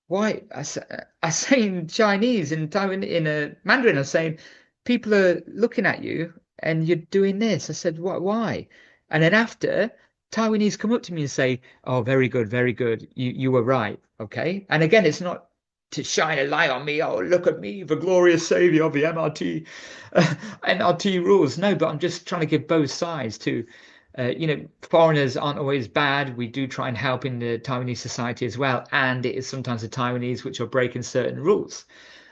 why? I say in Chinese, in Taiwan, in a Mandarin, I'm saying, people are looking at you, and you're doing this. I said, what? Why? And then after, Taiwanese come up to me and say, oh, very good, very good. You were right. Okay. And again, it's not to shine a light on me. Oh, look at me, the glorious savior of the MRT rules. No, but I'm just trying to give both sides to, you know, foreigners aren't always bad. We do try and help in the Taiwanese society as well. And it is sometimes the Taiwanese which are breaking certain rules.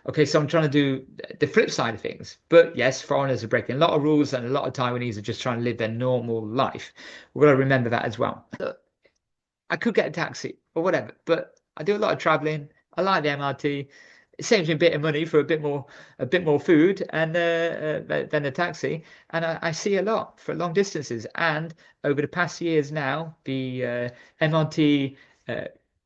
Okay, so I'm trying to do the flip side of things. But yes, foreigners are breaking a lot of rules, and a lot of Taiwanese are just trying to live their normal life. We've got to remember that as well. I could get a taxi or whatever, but I do a lot of traveling. I like the MRT. It saves me a bit of money for a bit more food and than a taxi. And I see a lot for long distances. And over the past years now, the MRT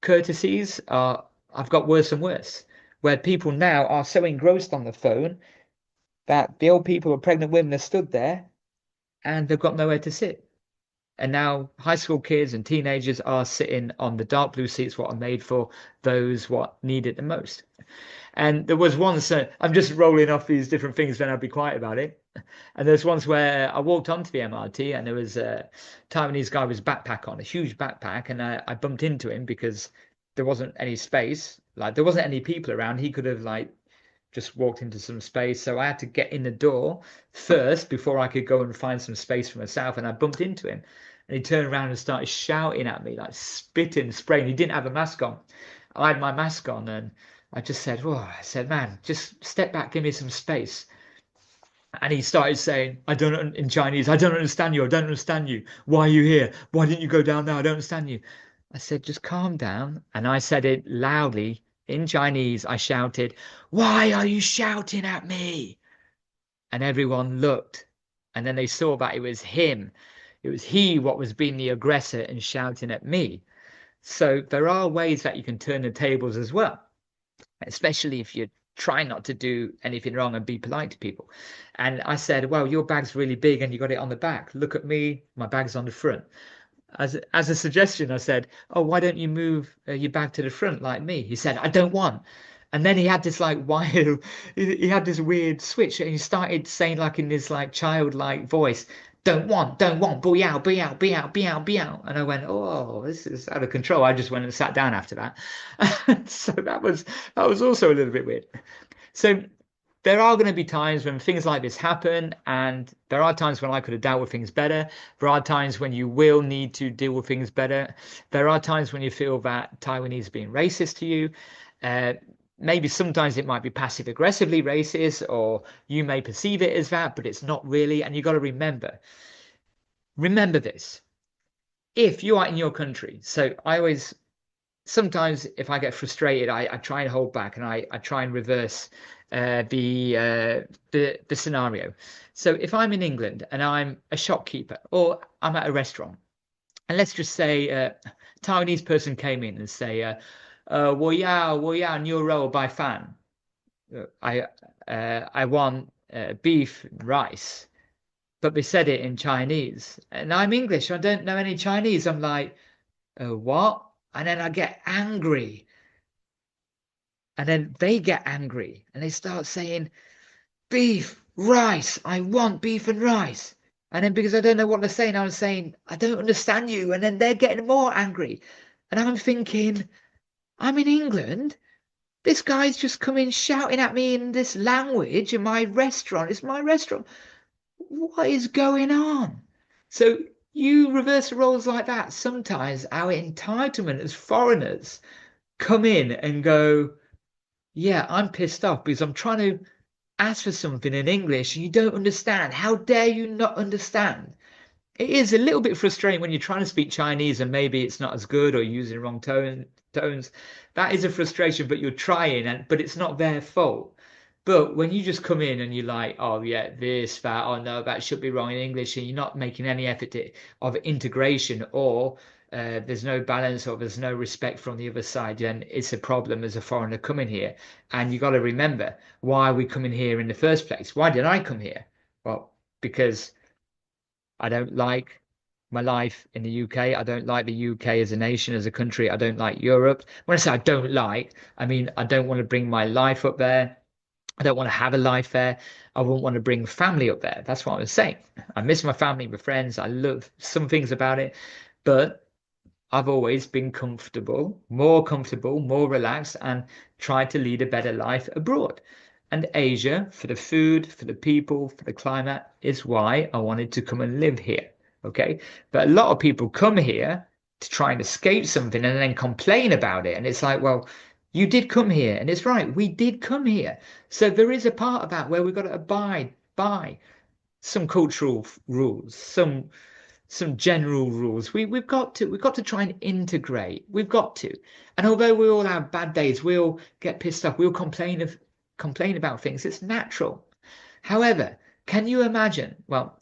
courtesies I've got worse and worse, where people now are so engrossed on the phone that the old people or pregnant women are stood there and they've got nowhere to sit. And now high school kids and teenagers are sitting on the dark blue seats, what are made for those what need it the most. And there was once, I'm just rolling off these different things, then I'll be quiet about it. And there's once where I walked onto the MRT and there was a Taiwanese guy with his backpack on, a huge backpack. And I bumped into him because there wasn't any space. Like there wasn't any people around. He could have like just walked into some space. So I had to get in the door first before I could go and find some space for myself. And I bumped into him and he turned around and started shouting at me, like spitting, spraying. He didn't have a mask on. I had my mask on and I just said, "Whoa!" I said, "Man, just step back, give me some space." And he started saying, in Chinese, "I don't understand you. I don't understand you. Why are you here? Why didn't you go down there? I don't understand you." I said, "Just calm down." And I said it loudly in Chinese. I shouted, "Why are you shouting at me?" And everyone looked. And then they saw that it was him. It was he what was being the aggressor and shouting at me. So there are ways that you can turn the tables as well, especially if you're trying not to do anything wrong and be polite to people. And I said, "Well, your bag's really big and you got it on the back. Look at me, my bag's on the front." As a suggestion, I said, "Oh, why don't you move your bag to the front like me?" He said, "I don't want." And then he had this like wild, he had this weird switch, and he started saying like in this like childlike voice, don't want, boo out, boo out, boo out, boo out, boo out. And I went, oh, this is out of control. I just went and sat down after that. So that was also a little bit weird. So there are going to be times when things like this happen, and there are times when I could have dealt with things better. There are times when you will need to deal with things better. There are times when you feel that Taiwanese are being racist to you. Maybe sometimes it might be passive aggressively racist, or you may perceive it as that, but it's not really. And you've got to remember this. If you are in your country, so I always sometimes if I get frustrated, I try and hold back and I try and reverse the scenario. So if I'm in England and I'm a shopkeeper or I'm at a restaurant, and let's just say Taiwanese person came in and say, 我要牛肉白饭. I want beef and rice, but they said it in Chinese, and I'm English. I don't know any Chinese. I'm like, what? And then I get angry, and then they get angry, and they start saying, beef, rice. I want beef and rice. And then because I don't know what they're saying, I'm saying, I don't understand you. And then they're getting more angry. And I'm thinking, I'm in England. This guy's just come in shouting at me in this language in my restaurant. It's my restaurant. What is going on? So you reverse the roles like that. Sometimes our entitlement as foreigners come in and go, yeah, I'm pissed off because I'm trying to ask for something in English and you don't understand. How dare you not understand? It is a little bit frustrating when you're trying to speak Chinese and maybe it's not as good or using the wrong tones. That is a frustration, but you're trying, but it's not their fault. But when you just come in and you're like, oh yeah, this, that, oh no, that should be wrong in English, and you're not making any effort of integration, or there's no balance or there's no respect from the other side, then it's a problem as a foreigner coming here. And you got to remember, why are we coming here in the first place? Why did I come here? Well, because I don't like my life in the UK. I don't like the UK as a nation, as a country. I don't like Europe. When I say I don't like, I mean I don't want to bring my life up there. I don't want to have a life there. I wouldn't want to bring family up there. That's what I was saying. I miss my family, my friends. I love some things about it, but I've always been comfortable, more relaxed, and tried to lead a better life abroad. And Asia, for the food, for the people, for the climate, is why I wanted to come and live here. Okay. But a lot of people come here to try and escape something and then complain about it. And it's like, well, you did come here, and it's right, we did come here. So there is a part of that where we've got to abide by some cultural rules, some general rules. We've got to try and integrate. We've got to. And although we all have bad days, we'll get pissed off, we'll complain about things. It's natural. However, can you imagine? Well,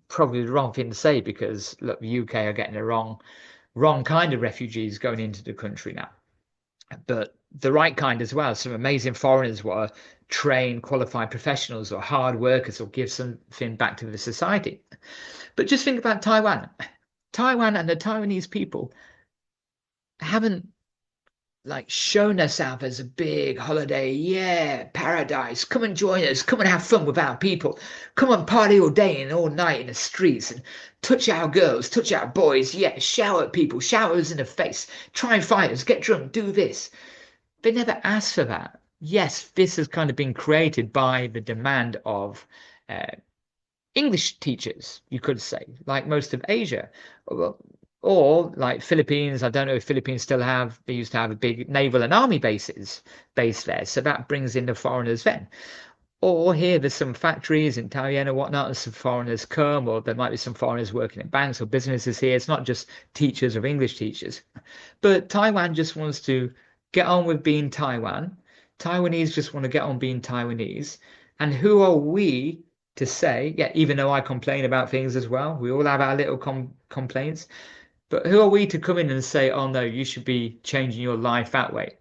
probably the wrong thing to say, because look, the UK are getting the wrong kind of refugees going into the country now, but the right kind as well. Some amazing foreigners who are trained, qualified professionals or hard workers, or give something back to the society. But just think about Taiwan. Taiwan and the Taiwanese people haven't like shown themselves as a big holiday, yeah, paradise. Come and join us. Come and have fun with our people. Come and party all day and all night in the streets and touch our girls, touch our boys. Yeah, shower at people, shower us in the face, try and fight us, get drunk, do this. They never asked for that. Yes, this has kind of been created by the demand of English teachers, you could say, like most of Asia. Or like Philippines. I don't know if Philippines still have, they used to have a big naval and army bases based there. So that brings in the foreigners then. Or here there's some factories in Taiwan or whatnot, and some foreigners come, or there might be some foreigners working in banks or businesses here. It's not just teachers or English teachers. But Taiwan just wants to get on with being Taiwan. Taiwanese just want to get on being Taiwanese. And who are we to say, yeah, even though I complain about things as well, we all have our little complaints. But who are we to come in and say, oh no, you should be changing your life that way?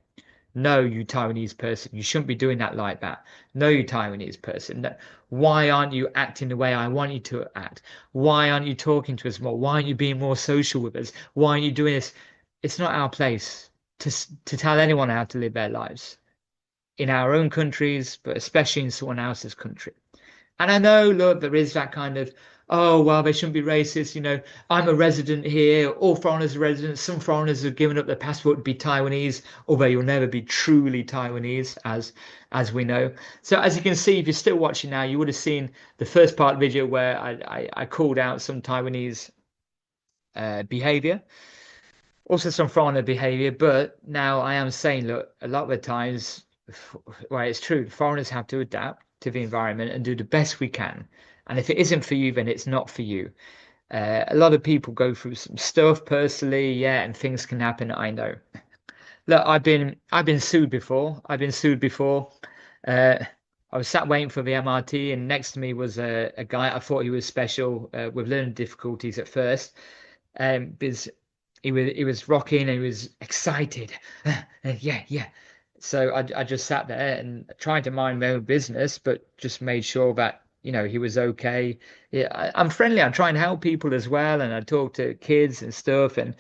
No, you Taiwanese person, you shouldn't be doing that like that. No, you Taiwanese person. No. Why aren't you acting the way I want you to act? Why aren't you talking to us more? Why aren't you being more social with us? Why aren't you doing this? It's not our place to tell anyone how to live their lives in our own countries, but especially in someone else's country. And I know, look, there is that kind of, oh, well, they shouldn't be racist. You know, I'm a resident here. All foreigners are residents. Some foreigners have given up their passport to be Taiwanese, although you'll never be truly Taiwanese, as we know. So as you can see, if you're still watching now, you would have seen the first part of the video where I called out some Taiwanese behavior, also some foreigner behavior. But now I am saying, look, a lot of the times, well, it's true, foreigners have to adapt to the environment and do the best we can. And if it isn't for you, then it's not for you. A lot of people go through some stuff personally, yeah, and things can happen, I know. Look, I've been sued before. I've been sued before. Uh, I was sat waiting for the MRT, and next to me was a guy. I thought he was special with learning difficulties at first, because he was rocking and he was excited. Yeah, yeah. So I just sat there and tried to mind my own business, but just made sure that he was okay. Yeah, I'm friendly. I try and help people as well, and I talk to kids and stuff, and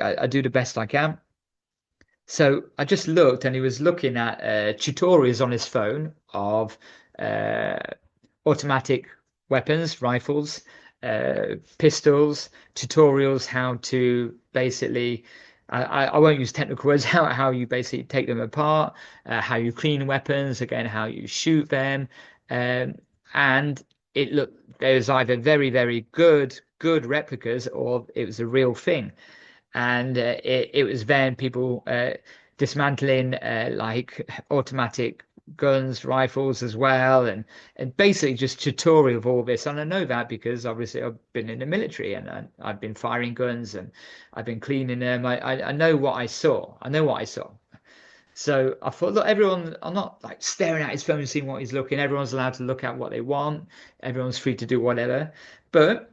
I do the best I can. So I just looked, and he was looking at tutorials on his phone of uh, automatic weapons, rifles, pistols, tutorials how to basically. I won't use technical words. How you basically take them apart, how you clean weapons, again, how you shoot them, um, and it looked there was either very, very good replicas, or it was a real thing. And it was then people dismantling like automatic guns, rifles as well, and basically just tutorial of all this. And I know that because obviously I've been in the military, and I've been firing guns, and I've been cleaning them. I know what I saw. I know what I saw. So I thought, look, everyone, I'm not like staring at his phone and seeing what he's looking. Everyone's allowed to look at what they want. Everyone's free to do whatever. But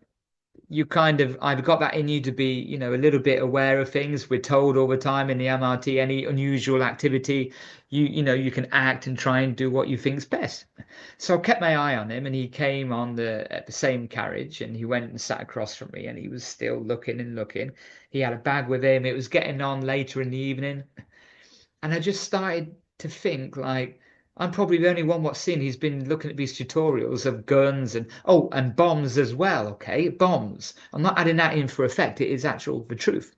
you kind of either got that in you to be, a little bit aware of things. We're told all the time in the MRT, any unusual activity, you can act and try and do what you think's best. So I kept my eye on him, and he came on the same carriage, and he went and sat across from me, and he was still looking and looking. He had a bag with him. It was getting on later in the evening, and I just started to think like, I'm probably the only one what's seen. He's been looking at these tutorials of guns and bombs as well. Okay, bombs. I'm not adding that in for effect. It is the truth.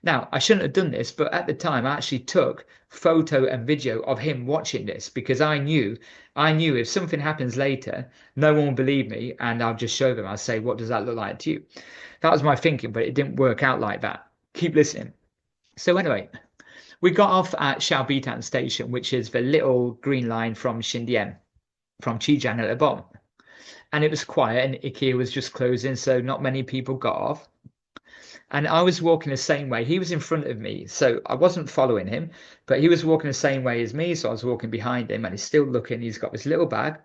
Now, I shouldn't have done this, but at the time I actually took photo and video of him watching this, because I knew if something happens later, no one will believe me, and I'll just show them. I'll say, what does that look like to you? That was my thinking, but it didn't work out like that. Keep listening. So anyway, we got off at Xiaobitan station, which is the little green line from Xindian, from Qijian at the bottom. And it was quiet, and IKEA was just closing, so not many people got off. And I was walking the same way. He was in front of me, so I wasn't following him, but he was walking the same way as me, so I was walking behind him, and he's still looking. He's got this little bag.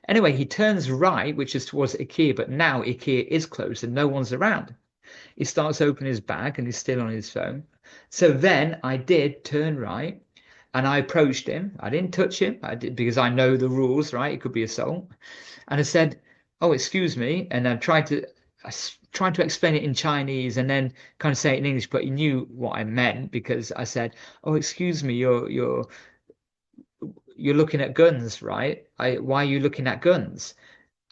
Anyway, he turns right, which is towards IKEA, but now IKEA is closed and no one's around. He starts opening his bag, and he's still on his phone. So then I did turn right, and I approached him. I didn't touch him. I did, because I know the rules, right? It could be assault. And I said, "Oh, excuse me." And I tried to explain it in Chinese, and then kind of say it in English, but he knew what I meant, because I said, "Oh, excuse me, you're looking at guns, right? Why are you looking at guns?"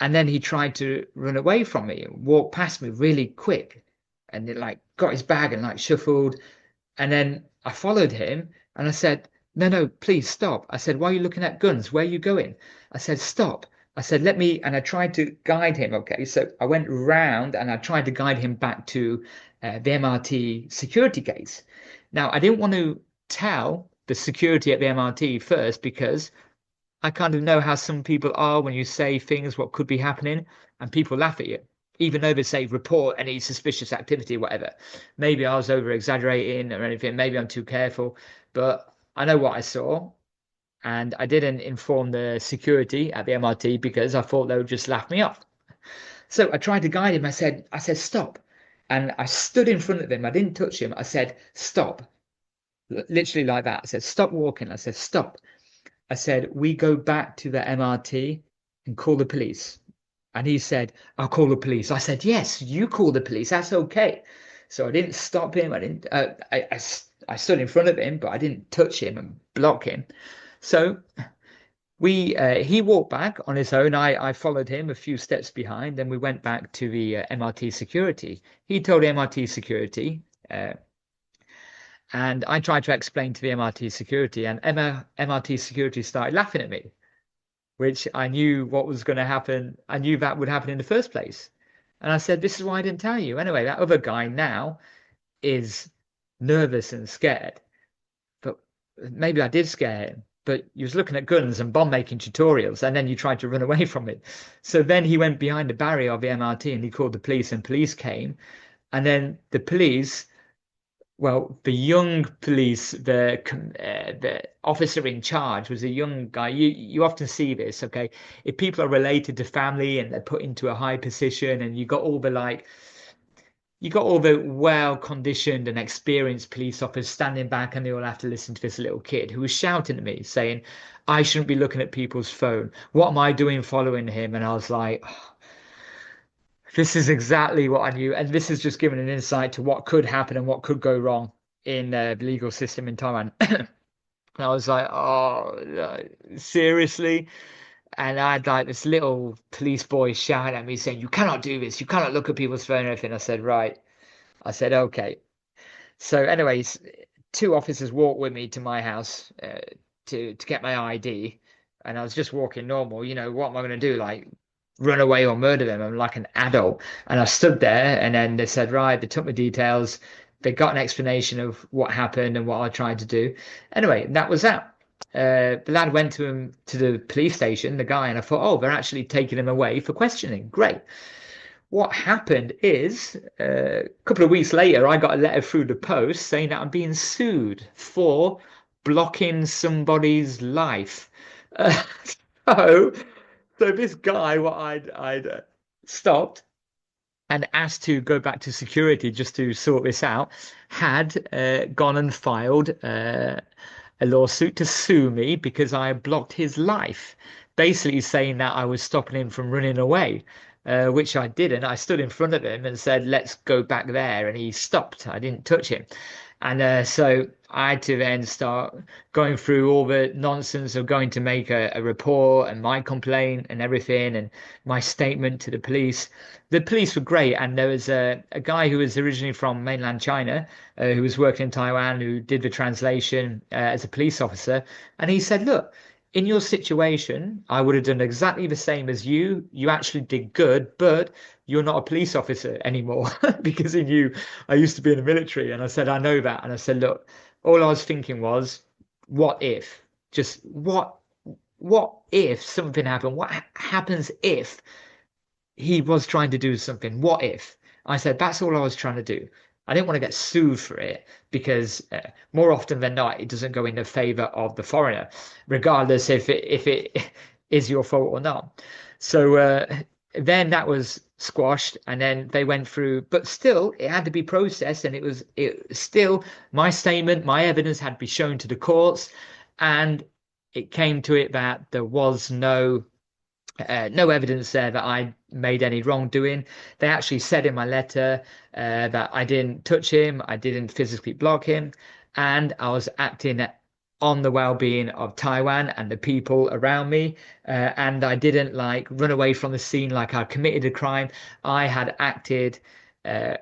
And then he tried to run away from me, walk past me really quick, and it like got his bag and like shuffled. And then I followed him, and I said, "No, no, please stop." I said, "Why are you looking at guns? Where are you going?" I said, "Stop." I said, "Let me," and I tried to guide him. Okay, so I went round and I tried to guide him back to the MRT security gates. Now, I didn't want to tell the security at the MRT first, because I kind of know how some people are when you say things what could be happening, and people laugh at you, even though they say report any suspicious activity, whatever. Maybe I was over exaggerating or anything. Maybe I'm too careful, but I know what I saw, and I didn't inform the security at the MRT because I thought they would just laugh me off. So I tried to guide him. I said, "Stop." And I stood in front of him. I didn't touch him. I said, "Stop." Literally like that. I said, "Stop walking." I said, "Stop." I said, "We go back to the MRT and call the police." And he said, "I'll call the police." I said, "Yes, you call the police. That's okay." So I didn't stop him. I didn't. I stood in front of him, but I didn't touch him and block him. So he walked back on his own. I followed him a few steps behind. Then we went back to the MRT security. He told the MRT security, and I tried to explain to the MRT security, and MRT security started laughing at me, which I knew what was going to happen. I knew that would happen in the first place. And I said, "This is why I didn't tell you." Anyway, that other guy now is nervous and scared. But maybe I did scare him. But he was looking at guns and bomb making tutorials, and then you tried to run away from it. So then he went behind the barrier of the MRT, and he called the police, and police came. And then the police Well, the young police, the officer in charge was a young guy. You often see this, okay? If people are related to family and they're put into a high position, and you got all the well-conditioned and experienced police officers standing back, and they all have to listen to this little kid who was shouting at me, saying, "I shouldn't be looking at people's phone. What am I doing following him?" And I was like, "Oh, this is exactly what I knew." And this has just given an insight to what could happen and what could go wrong in the legal system in Taiwan. And I was like, "Oh, seriously?" And I had like this little police boy shouting at me saying, "You cannot do this. You cannot look at people's phone and everything." I said, "Right." I said, "Okay." So, anyways, two officers walked with me to my house to get my ID, and I was just walking normal. What am I going to do? Like run away or murder them? I'm like an adult. And I stood there, and then they said, right, they took my details. They got an explanation of what happened and what I tried to do. Anyway, that was that. The lad went to the police station, the guy, and I thought, oh, they're actually taking him away for questioning. Great. What happened is a couple of weeks later, I got a letter through the post saying that I'm being sued for blocking somebody's life. Uh, so, so this guy, what I'd stopped and asked to go back to security just to sort this out, had gone and filed a lawsuit to sue me because I blocked his life, basically saying that I was stopping him from running away. Which I didn't. I stood in front of him and said, "Let's go back there," and he stopped. I didn't touch him. And so I had to then start going through all the nonsense of going to make a report and my complaint and everything and my statement to the police. The police were great, and there was a guy who was originally from mainland China, who was working in Taiwan, who did the translation as a police officer, and he said, "Look, in your situation, I would have done exactly the same as you. You actually did good, but you're not a police officer anymore," because he knew I used to be in the military. And I said, "I know that." And I said, "Look, all I was thinking was, what if? Just what if something happened? What happens if he was trying to do something? What if?" I said, "That's all I was trying to do." I didn't want to get sued for it because more often than not, it doesn't go in the favor of the foreigner, regardless if it is your fault or not. So then that was squashed, and then they went through, but still it had to be processed, and it still, my statement, my evidence had to be shown to the courts, and it came to it that there was no evidence there that I made any wrongdoing. They actually said in my letter that I didn't touch him, I didn't physically block him, and I was acting on the well-being of Taiwan and the people around me, and I didn't like run away from the scene like I committed a crime. I had acted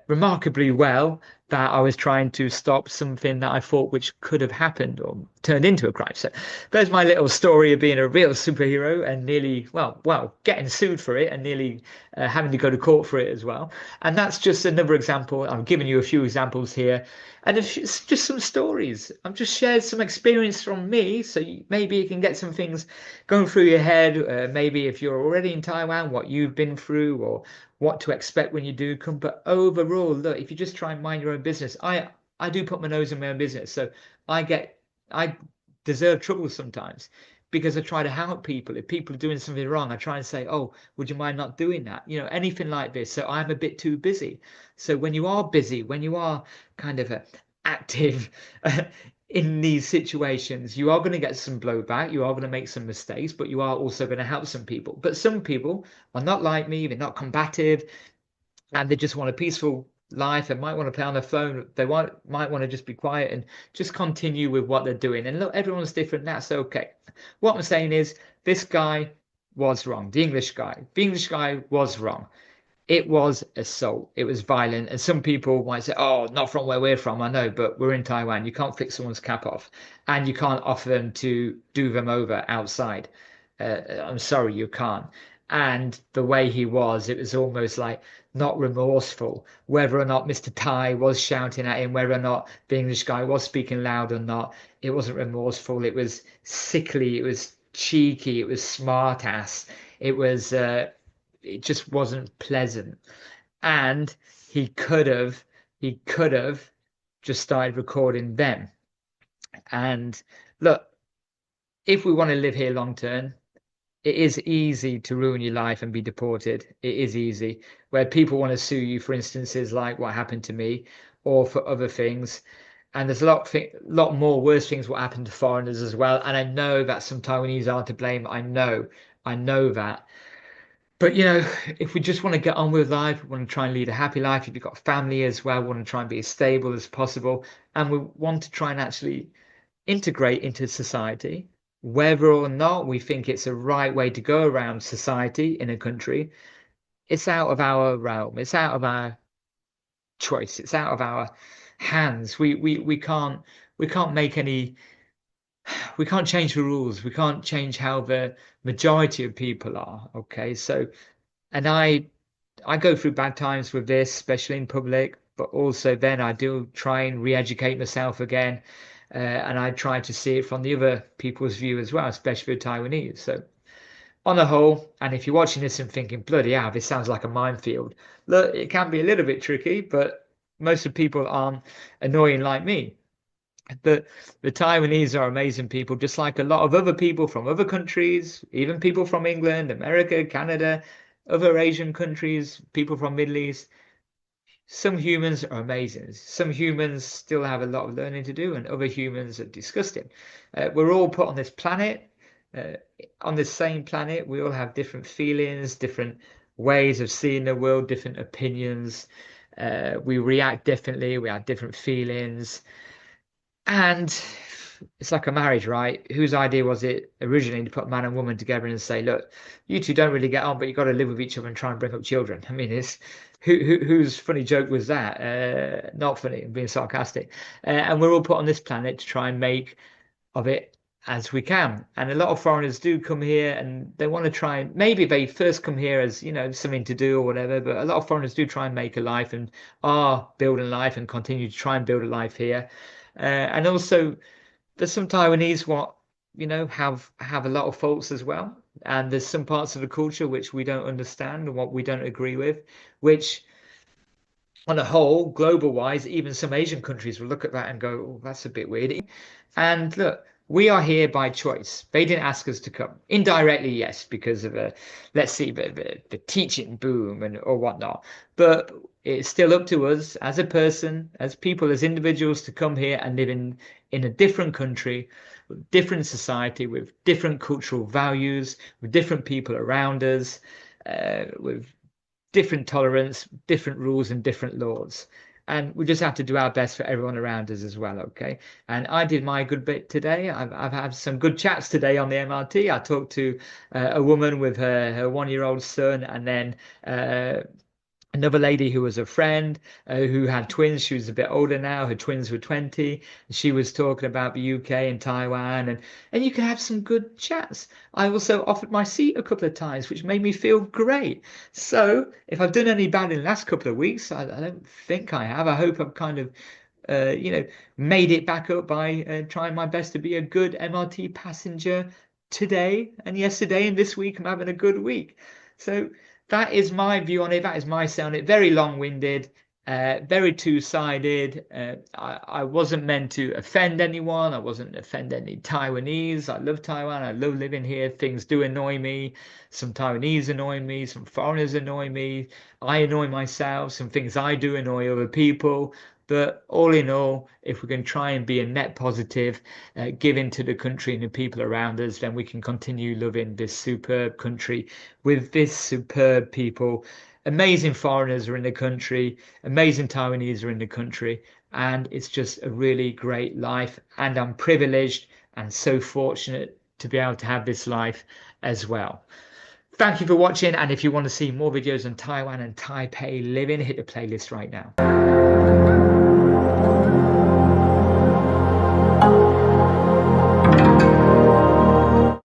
remarkably well, that I was trying to stop something that I thought which could have happened or turned into a crime. So there's my little story of being a real superhero and nearly, well, getting sued for it and nearly having to go to court for it as well. And that's just another example. I'm giving you a few examples here, and it's just some stories. I've just shared some experience from me, so maybe you can get some things going through your head. Maybe if you're already in Taiwan, what you've been through or what to expect when you do come. But overall, look, if you just try and mind your own business, I do put my nose in my own business, so I deserve trouble sometimes because I try to help people. If people are doing something wrong, I try and say, "Oh, would you mind not doing that?" Anything like this. So I'm a bit too busy. So when you are busy, when you are kind of active in these situations, you are going to get some blowback, you are going to make some mistakes, but you are also going to help some people. But some people are not like me, they're not combative, and they just want a peaceful life and might want to play on their phone. They might want to just be quiet and just continue with what they're doing. And look, everyone's different, that's okay. What I'm saying is this guy was wrong. The English guy was wrong. It was assault. It was violent. And some people might say, "Oh, not from where we're from." I know, but we're in Taiwan. You can't fix someone's cap off, and you can't offer them to do them over outside. I'm sorry, you can't. And the way he was, it was almost like not remorseful. Whether or not Mr. Tai was shouting at him, whether or not the English guy was speaking loud or not, it wasn't remorseful. It was sickly. It was cheeky. It was smart ass. It just wasn't pleasant. And he could have just started recording them. And look, if we want to live here long term, it is easy to ruin your life and be deported. It is easy. Where people want to sue you for instances like what happened to me, or for other things. And there's a lot more worse things what happen to foreigners as well. And I know that some Taiwanese are to blame. I know that. But you know, if we just want to get on with life, we want to try and lead a happy life. If you've got family as well, we want to try and be as stable as possible, and we want to try and actually integrate into society, whether or not we think it's a right way to go around society in a country, it's out of our realm. It's out of our choice. It's out of our hands. We can't make any. We can't change the rules. We can't change how the majority of people are. Okay, so, and I go through bad times with this, especially in public, but also then I do try and re-educate myself again, and I try to see it from the other people's view as well, especially the Taiwanese. So on the whole, and if you're watching this and thinking, bloody hell, this sounds like a minefield, look, it can be a little bit tricky, but most of the people aren't annoying like me. The Taiwanese are amazing people, just like a lot of other people from other countries, even people from England, America, Canada, other Asian countries, people from Middle East. Some humans are amazing. Some humans still have a lot of learning to do, and other humans are disgusting. We're all put on this planet, on this same planet. We all have different feelings, different ways of seeing the world, different opinions. We react differently. We have different feelings. And it's like a marriage, right? Whose idea was it originally to put man and woman together and say, look, you two don't really get on, but you've got to live with each other and try and bring up children? I mean, it's whose funny joke was that? Not funny, I'm being sarcastic. And we're all put on this planet to try and make of it as we can. And a lot of foreigners do come here and they want to try and, maybe they first come here as, you know, something to do or whatever, but a lot of foreigners do try and make a life and are building life and continue to try and build a life here. And also, there's some Taiwanese what have a lot of faults as well, and there's some parts of the culture which we don't understand and what we don't agree with, which, on a whole, global wise, even some Asian countries will look at that and go, "Oh, that's a bit weird." And look, we are here by choice. They didn't ask us to come. Indirectly, yes, because of let's see, the teaching boom or whatnot, but it's still up to us as a person, as people, as individuals, to come here and live in a different country, with different society, with different cultural values, with different people around us, with different tolerance, different rules and different laws. And we just have to do our best for everyone around us as well, okay? And I did my good bit today. I've had some good chats today on the MRT. I talked to a woman with her 1-year-old son, and then another lady who was a friend who had twins. She was a bit older now. Her twins were 20. She was talking about the UK and Taiwan, and you can have some good chats. I also offered my seat a couple of times, which made me feel great. So if I've done any bad in the last couple of weeks, I don't think I have. I hope I've kind of made it back up by trying my best to be a good MRT passenger today and yesterday, and this week I'm having a good week. So that is my view on it. That is my say on it. Very long-winded, very two-sided. I wasn't meant to offend anyone. I wasn't offend any Taiwanese. I love Taiwan. I love living here. Things do annoy me. Some Taiwanese annoy me. Some foreigners annoy me. I annoy myself. Some things I do annoy other people. But all in all, if we can try and be a net positive, giving to the country and the people around us, then we can continue loving this superb country with this superb people. Amazing foreigners are in the country, amazing Taiwanese are in the country, and it's just a really great life. And I'm privileged and so fortunate to be able to have this life as well. Thank you for watching, and if you want to see more videos on Taiwan and Taipei living, hit the playlist right now.